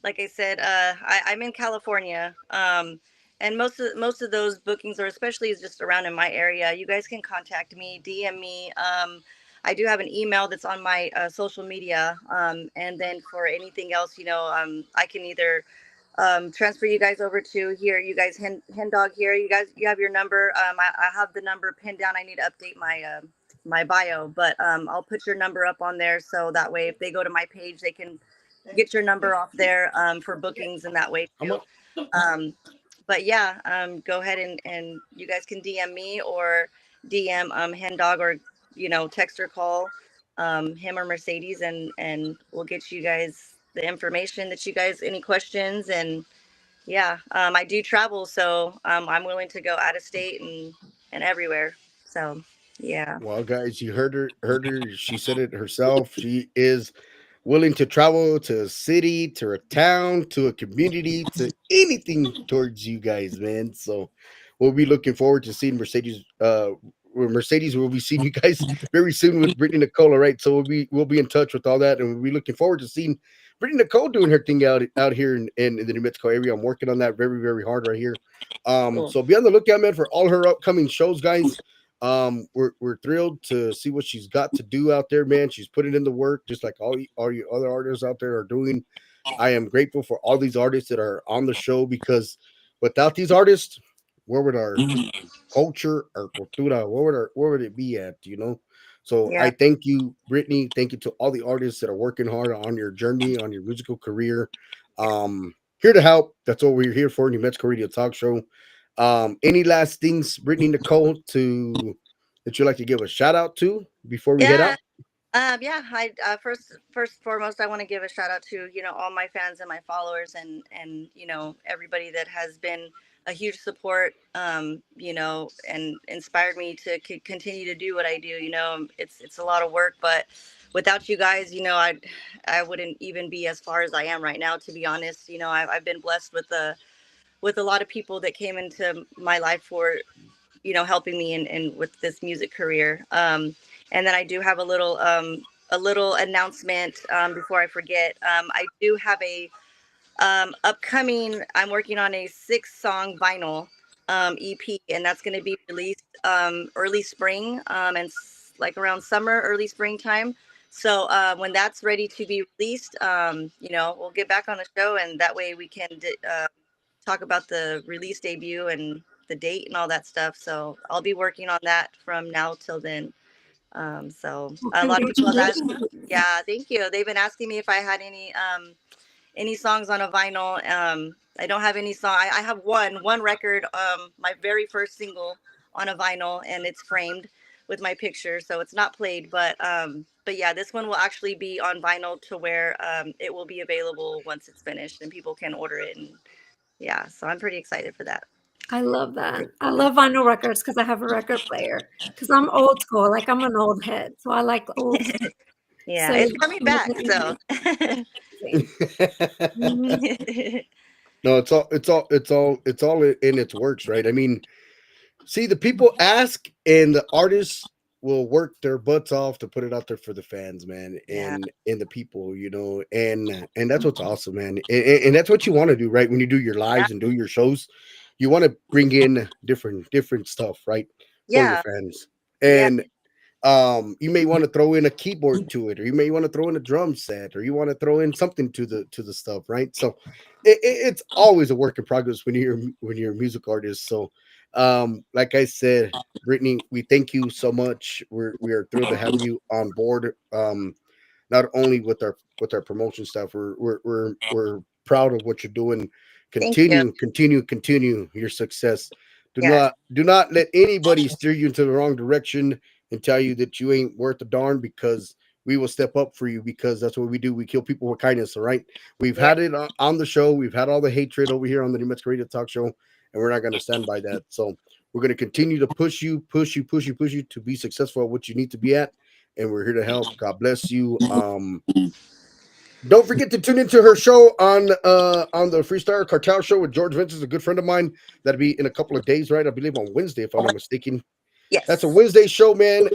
Speaker 3: Like I said, I'm in California. And most of those bookings, or especially is just around in my area, you guys can contact me, DM me. I do have an email that's on my social media. And then for anything else, I can either transfer you guys over to here. You guys, hen dog here. You guys, you have your number. I have the number pinned down. I need to update my bio, but I'll put your number up on there so that way if they go to my page, they can get your number off there for bookings and that way
Speaker 1: I'm
Speaker 3: too.
Speaker 1: a,
Speaker 3: Um, but yeah, go ahead and you guys can DM me or DM hen dog, or text or call him or Mercedes, and we'll get you guys the information that you guys, any questions. And yeah, I do travel, so I'm willing to go out of state and everywhere. So Yeah.
Speaker 1: Well, guys, you heard her. Heard her. She said it herself. She is willing to travel to a city, to a town, to a community, to anything towards you guys, man. So we'll be looking forward to seeing Mercedes. Mercedes will be seeing you guys very soon with Brittany Nicole. All right, so we'll be in touch with all that, and we'll be looking forward to seeing Brittany Nicole doing her thing out here in the New Mexico area. I'm working on that very hard right here.
Speaker 3: Cool.
Speaker 1: So be on the lookout, man, for all her upcoming shows, guys. We're thrilled to see what she's got to do out there, man. She's putting in the work, just like all you other artists out there are doing. I am grateful for all these artists that are on the show because without these artists, where would our culture or cultura, where would it be at? So
Speaker 3: Yeah.
Speaker 1: I thank you, Brittany. Thank you to all the artists that are working hard on your journey, on your musical career. Here to help. That's what we're here for. New Mexico Radio Talk Show. Any last things, Brittany Nicole, to that you'd like to give a shout out to before we head
Speaker 3: Yeah.
Speaker 1: out?
Speaker 3: Yeah. I first and foremost, I want to give a shout out to all my fans and my followers, and everybody that has been a huge support. And inspired me to continue to do what I do. It's a lot of work, but without you guys, I wouldn't even be as far as I am right now. To be honest, I've been blessed with a lot of people that came into my life for helping me in with this music career. And then I do have a little announcement before I forget. I do have a upcoming. I'm working on a 6-song vinyl EP, and that's going to be released early spring, like around summer, early springtime. So when that's ready to be released, we'll get back on the show, and that way we can talk about the release debut and the date and all that stuff. So I'll be working on that from now till then. So
Speaker 2: Well,
Speaker 3: a lot of people have asked.
Speaker 2: congratulations.
Speaker 3: Yeah, thank you. They've been asking me if I had any songs on a vinyl. I don't have any song. I have one record, my very first single on a vinyl, and it's framed with my picture, so it's not played. But yeah, this one will actually be on vinyl to where it will be available once it's finished and people can order it. And yeah, so I'm pretty excited for that.
Speaker 2: I love that. I love vinyl records because I have a record player. Because I'm old school, like I'm an old head, so I like old stuff.
Speaker 3: Yeah,
Speaker 2: So
Speaker 3: it's coming back. So
Speaker 1: No, it's all in its works, right? I mean, see, the people ask, and the artists will work their butts off to put it out there for the fans, man,
Speaker 3: yeah,
Speaker 1: and the people, and that's what's awesome, man, and that's what you want to do, right? When you do your
Speaker 3: yeah,
Speaker 1: lives and do your shows, you want to bring in different stuff, right, for your
Speaker 3: yeah,
Speaker 1: fans,
Speaker 3: yeah,
Speaker 1: and you may want to throw in a keyboard to it, or you may want to throw in a drum set, or you want to throw in something to the stuff, right? So it's always a work in progress when you're a music artist. So like I said, Brittany, we thank you so much. We are thrilled to have you on board. Not only with our promotion stuff, we're proud of what you're doing.
Speaker 3: thank you.
Speaker 1: Continue your success. do
Speaker 3: Yes,
Speaker 1: not do not let anybody steer you into the wrong direction and tell you that you ain't worth a darn, because we will step up for you, because that's what we do. We kill people with kindness. All right, we've
Speaker 3: yeah,
Speaker 1: had it on the show. We've had all the hatred over here on the New Mexico Radio Talk Show, and we're not going to stand by that. So we're going to continue to push you to be successful at what you need to be at, and we're here to help. God bless you. Don't forget to tune into her show on the Freestyle Cartel Show with George Vince, a good friend of mine. That'll be in a couple of days, right? I believe on Wednesday, if I'm not mistaken. That's a
Speaker 3: yes.
Speaker 1: Wednesday show, man.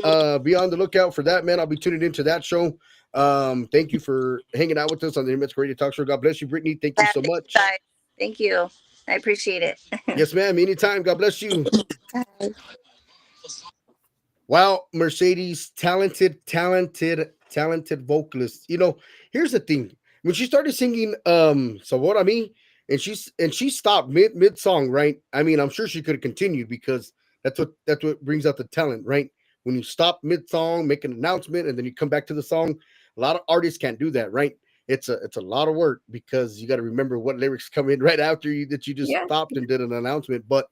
Speaker 1: Be on the lookout for that, man. I'll be tuning into that show. Thank you for hanging out with us on the New Radio Talk Show. God bless you, Brittany. Thank you
Speaker 3: Yeah,
Speaker 1: so
Speaker 3: thank you
Speaker 1: much.
Speaker 3: guys. Thank you. I appreciate it.
Speaker 1: Yes, ma'am. Anytime. God bless you.
Speaker 3: Bye.
Speaker 1: Wow, Mercedes, talented vocalist. Here's the thing. When she started singing So What I Mean, and she stopped mid song, right? I mean, I'm sure she could have continued, because that's what brings out the talent, right? When you stop mid song, make an announcement, and then you come back to the song. A lot of artists can't do that, right? It's a lot of work, because you got to remember what lyrics come in right after you that you just
Speaker 2: Yeah.
Speaker 1: stopped and did an announcement. But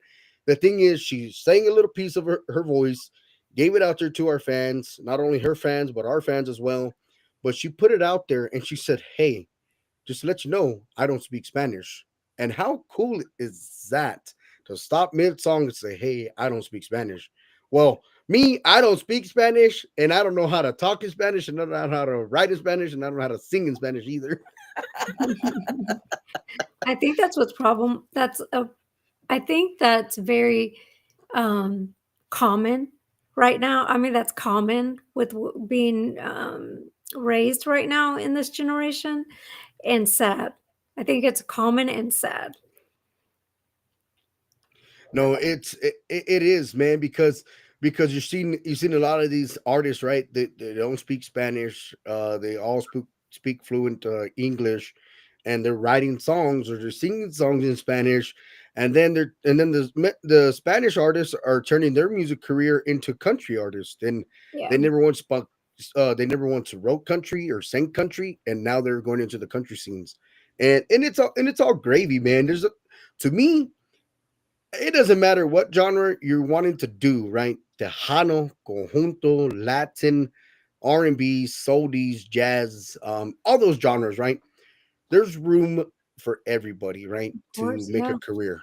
Speaker 1: the thing is, she sang a little piece of her voice, gave it out there to our fans, not only her fans, but our fans as well. But she put it out there, and she said, "Hey, just to let you know, I don't speak Spanish." And how cool is that, to stop mid song and say, "Hey, I don't speak Spanish"? Well, me, I don't speak Spanish, and I don't know how to talk in Spanish, and I don't know how to write in Spanish, and I don't know how to sing in Spanish either.
Speaker 2: I think that's what's problem. I think that's very common right now. I mean, that's common with being raised right now in this generation, and sad. I think it's common and sad.
Speaker 1: No, it is, man, because you've seen a lot of these artists, right? They don't speak Spanish. They all speak fluent English, and they're writing songs or they're singing songs in Spanish, and then the Spanish artists are turning their music career into country artists, and
Speaker 2: Yeah.
Speaker 1: they never once spoke. They never once wrote country or sang country, and now they're going into the country scenes, and it's all gravy, man. To me, it doesn't matter what genre you're wanting to do, right? Tejano, conjunto, Latin, R&B, soldies, jazz, all those genres, right? There's room for everybody, right,
Speaker 2: Of
Speaker 1: to
Speaker 2: course.
Speaker 1: make a
Speaker 2: Yeah.
Speaker 1: career.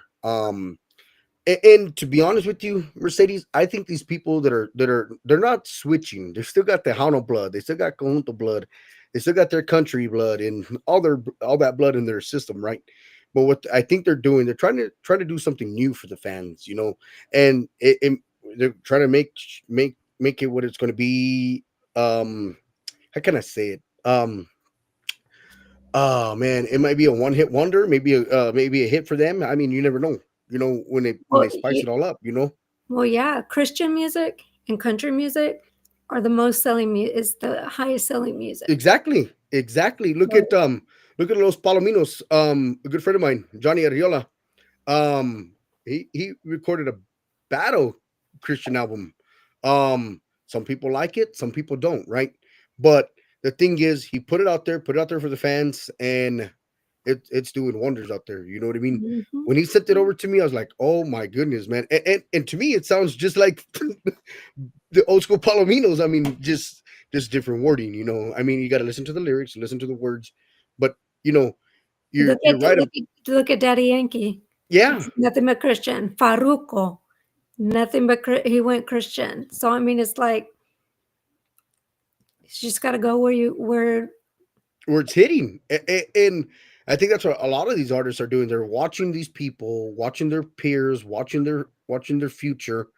Speaker 1: And to be honest with you, Mercedes, I think these people they're not switching. They still got Tejano blood. They still got conjunto blood. They still got their country blood and all that blood in their system, right? But what I think they're doing, they're trying to do something new for the fans, and they're trying to make it what it's going to be. How can I say it? Oh man, it might be a one hit wonder, maybe a hit for them. I mean, you never know. When they
Speaker 2: Well,
Speaker 1: spice it all up.
Speaker 2: well, yeah. Christian music and country music are the most selling. Is the highest selling music.
Speaker 1: Exactly, exactly.
Speaker 2: So,
Speaker 1: Look at Los Palominos. A good friend of mine, Johnny Ariola. He recorded a battle Christian album. Some people like it, some people don't, right? But the thing is, he put it out there for the fans, and it's doing wonders out there. You know what I mean?
Speaker 2: mhm.
Speaker 1: When he sent it over to me, I was like, "Oh my goodness, man!" And to me, it sounds just like the old school Palominos. I mean, just different wording. I mean, you got to listen to the lyrics, listen to the words, but you know, you're
Speaker 2: Look
Speaker 1: you're
Speaker 2: at
Speaker 1: right.
Speaker 2: look at Daddy Yankee.
Speaker 1: Yeah,
Speaker 2: Nothing but Christian. Faruco, nothing but he went Christian. So I mean, it's like you just got to go where.
Speaker 1: where it's hitting. And I think that's what a lot of these artists are doing. They're watching these people, watching their peers, watching their future,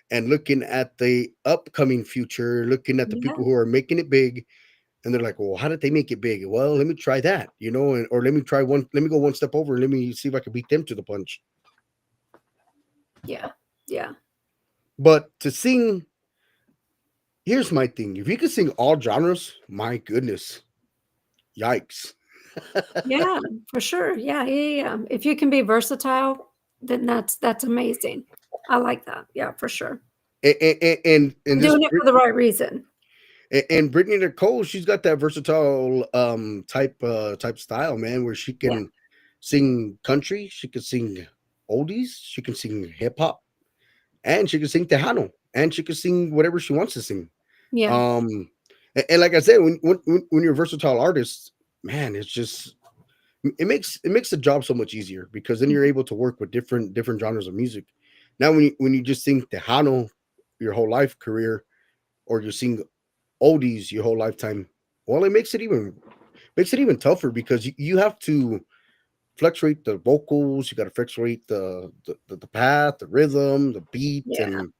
Speaker 1: and looking at the upcoming future, looking at the
Speaker 2: Yeah,
Speaker 1: people who are making it big, and they're like, "Well, how did they make it big? Well, let me try that, or let me go one step over, and let me see if I can beat them to the punch."
Speaker 2: yeah, yeah,
Speaker 1: But to sing, here's my thing: if you could sing all genres, my goodness, yikes!
Speaker 2: yeah, for sure. Yeah, yeah, yeah. If you can be versatile, then that's amazing. I like that. Yeah, for sure.
Speaker 1: And
Speaker 2: And
Speaker 1: this
Speaker 2: doing it for the right reason.
Speaker 1: and Brittany Nicole, she's got that versatile type style, man, where she
Speaker 2: Yeah,
Speaker 1: can sing country, she can sing oldies, she can sing hip hop, and she can sing Tejano, and she can sing whatever she wants to sing.
Speaker 2: yeah,
Speaker 1: And like I said, when you're a versatile artist, man, it makes the job so much easier because then you're able to work with different genres of music. Now, when you just sing Tejano your whole life career, or you sing oldies your whole lifetime, well, it makes it even tougher because you have to fluctuate the vocals, you got to fluctuate the path, the rhythm, the beat,
Speaker 2: yeah,
Speaker 1: and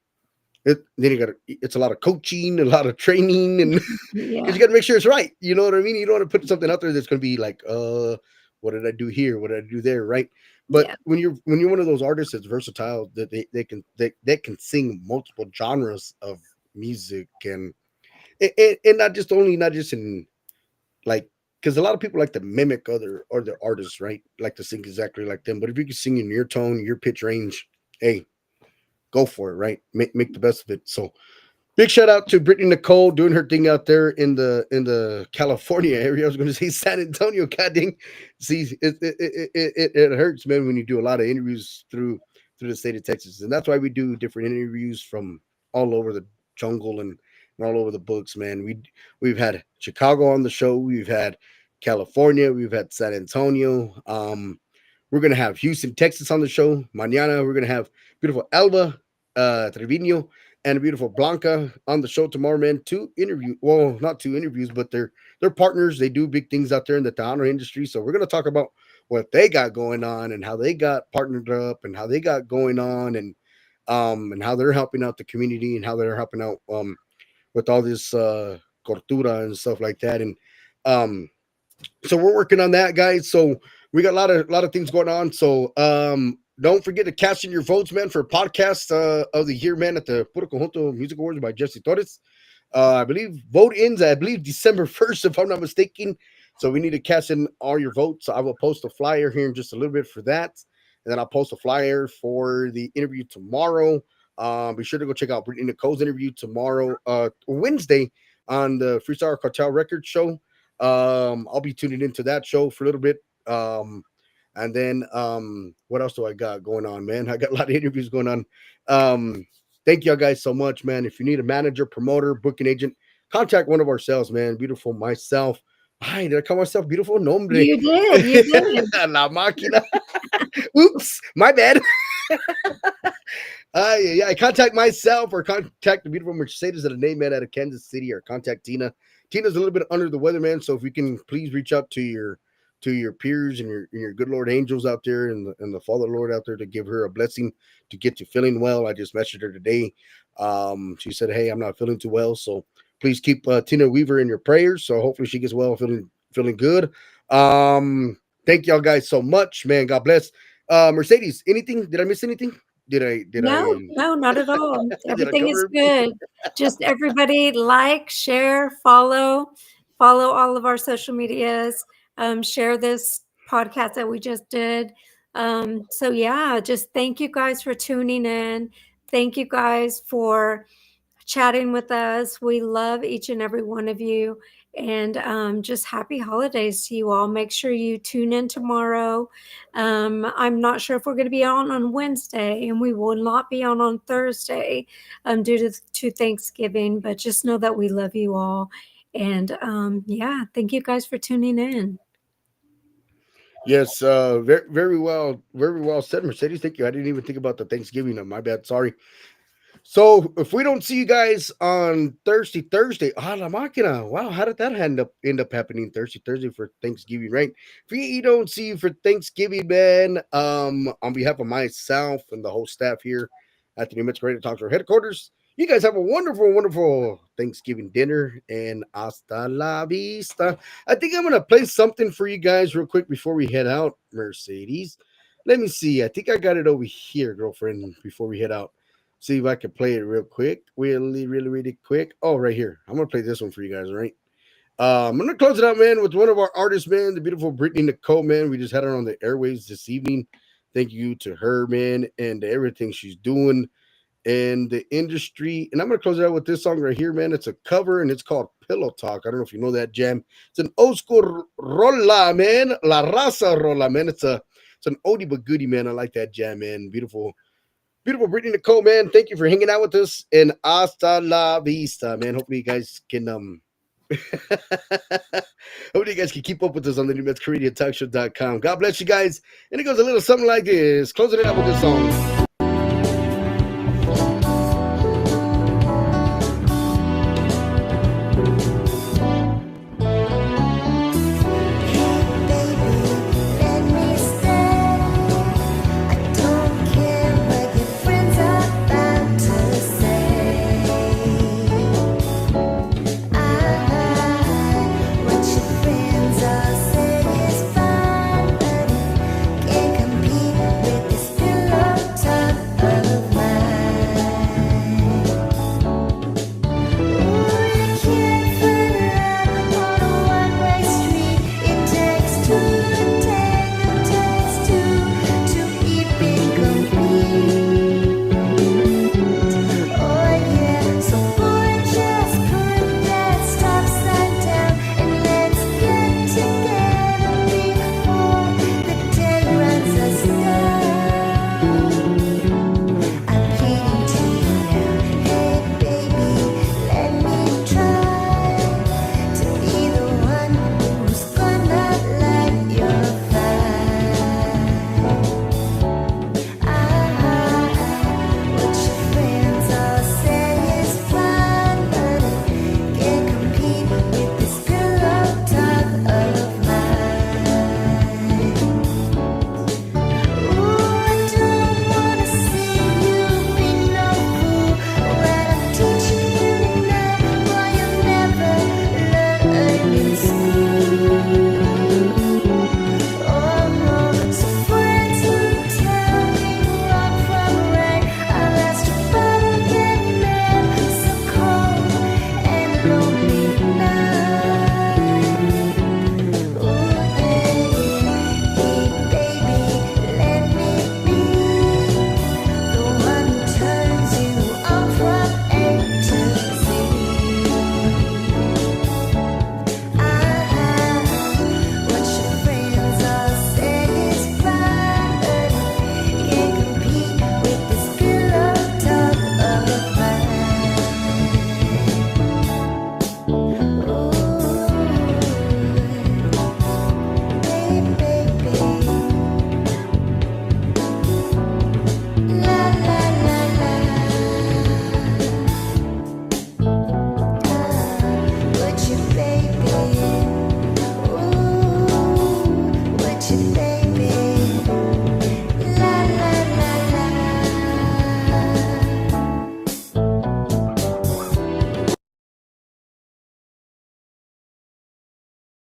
Speaker 1: then it's a lot of coaching, a lot of training, and because
Speaker 2: yeah,
Speaker 1: you got to make sure it's right. You know what I mean? You don't want to put something out there that's going to be like, what did I do here? What did I do there? Right? But
Speaker 2: yeah,
Speaker 1: when you're one of those artists that's versatile, that they can sing multiple genres of music, and not just in, like, because a lot of people like to mimic other artists, right? Like to sing exactly like them. But if you can sing in your tone, your pitch range, hey, go for it, right? Make the best of it. So big shout out to Brittany Nicole doing her thing out there in the California area. I was going to say San Antonio. God dang, see, it hurts, man, when you do a lot of interviews through the state of Texas, and that's why we do different interviews from all over the jungle and all over the books, man. We've had Chicago on the show, we've had California, we've had San Antonio. We're gonna have Houston, Texas on the show. Mañana we're gonna have beautiful Elba Trevino, and the beautiful Blanca on the show tomorrow, man. Well, not two interviews, but they're partners. They do big things out there in the Tejano industry. So we're gonna talk about what they got going on and how they got partnered up and how they got going on and how they're helping out the community and how they're helping out with all this cortura and stuff like that. And um so we're working on that, guys. So we got a lot of things going on. So don't forget to cast in your votes, man, for podcast of the year, man, at the Puro Conjunto Music Awards by Jesse Torres. I believe vote ends, I believe, December 1st, if I'm not mistaken. So we need to cast in all your votes. I will post a flyer here in just a little bit for that. And then I'll post a flyer for the interview tomorrow. Be sure to go check out Brittany Nicole's interview tomorrow, Wednesday, on the Freestyle Cartel Records show. I'll be tuning into that show for a little bit. And then what else do I got going on, man? I got a lot of interviews going on. Thank y'all guys so much, man. If you need a manager, promoter, booking agent, contact one of our sales, man. Beautiful myself. Hi, did I call myself beautiful? Nombre.
Speaker 2: You did.
Speaker 1: La máquina. Oops, my bad. Yeah, contact myself or contact the beautiful Mercedes at a name man out of Kansas City, or contact Tina. Tina's a little bit under the weather, man. So if you can please reach out to your peers and your good Lord angels out there and the Father Lord out there to give her a blessing to get you feeling well. I just messaged her today. She said, hey, I'm not feeling too well. So please keep Tina Weaver in your prayers. So hopefully she gets well, feeling good. Thank y'all guys so much, man. God bless. Mercedes, anything? Did I miss anything?
Speaker 2: No, not at all. Everything is good. Just everybody share, follow all of our social medias, share this podcast that we just did. So yeah, just thank you guys for tuning in. Thank you guys for chatting with us. We love each and every one of you. And just happy holidays to you all. Make sure you tune in tomorrow. I'm not sure if we're going to be on Wednesday, and we will not be on Thursday due to Thanksgiving. But just know that we love you all. And yeah, thank you guys for tuning in.
Speaker 1: Yes, very, very well said, Mercedes. Thank you. I didn't even think about the Thanksgiving. My bad. Sorry. So if we don't see you guys on Thursday, la máquina. Wow, how did that end up happening Thursday for Thanksgiving, right? If we don't see you for Thanksgiving, man, on behalf of myself and the whole staff here at the New Mexico Radio Talk Show headquarters, you guys have a wonderful, wonderful Thanksgiving dinner, and hasta la vista. I think I'm gonna play something for you guys real quick before we head out, Mercedes. Let me see. I think I got it over here, girlfriend, before we head out. See if I can play it real quick. Really quick. Oh, right here. I'm going to play this one for you guys, all right? I'm going to close it out, man, with one of our artists, man, the beautiful Brittany Nicole, man. We just had her on the airwaves this evening. Thank you to her, man, and everything she's doing in the industry. And I'm going to close it out with this song right here, man. It's a cover, and it's called Pillow Talk. I don't know if you know that jam. It's an old school rola, man. La raza rola, man. It's an oldie but goodie, man. I like that jam, man. Beautiful Brittany Nicole, man. Thank you for hanging out with us, and hasta la vista, man. Hopefully you guys can hopefully you guys can keep up with us on the New Mexico Radio Talk Show.com. God bless you guys. And it goes a little something like this. Closing it out with this song.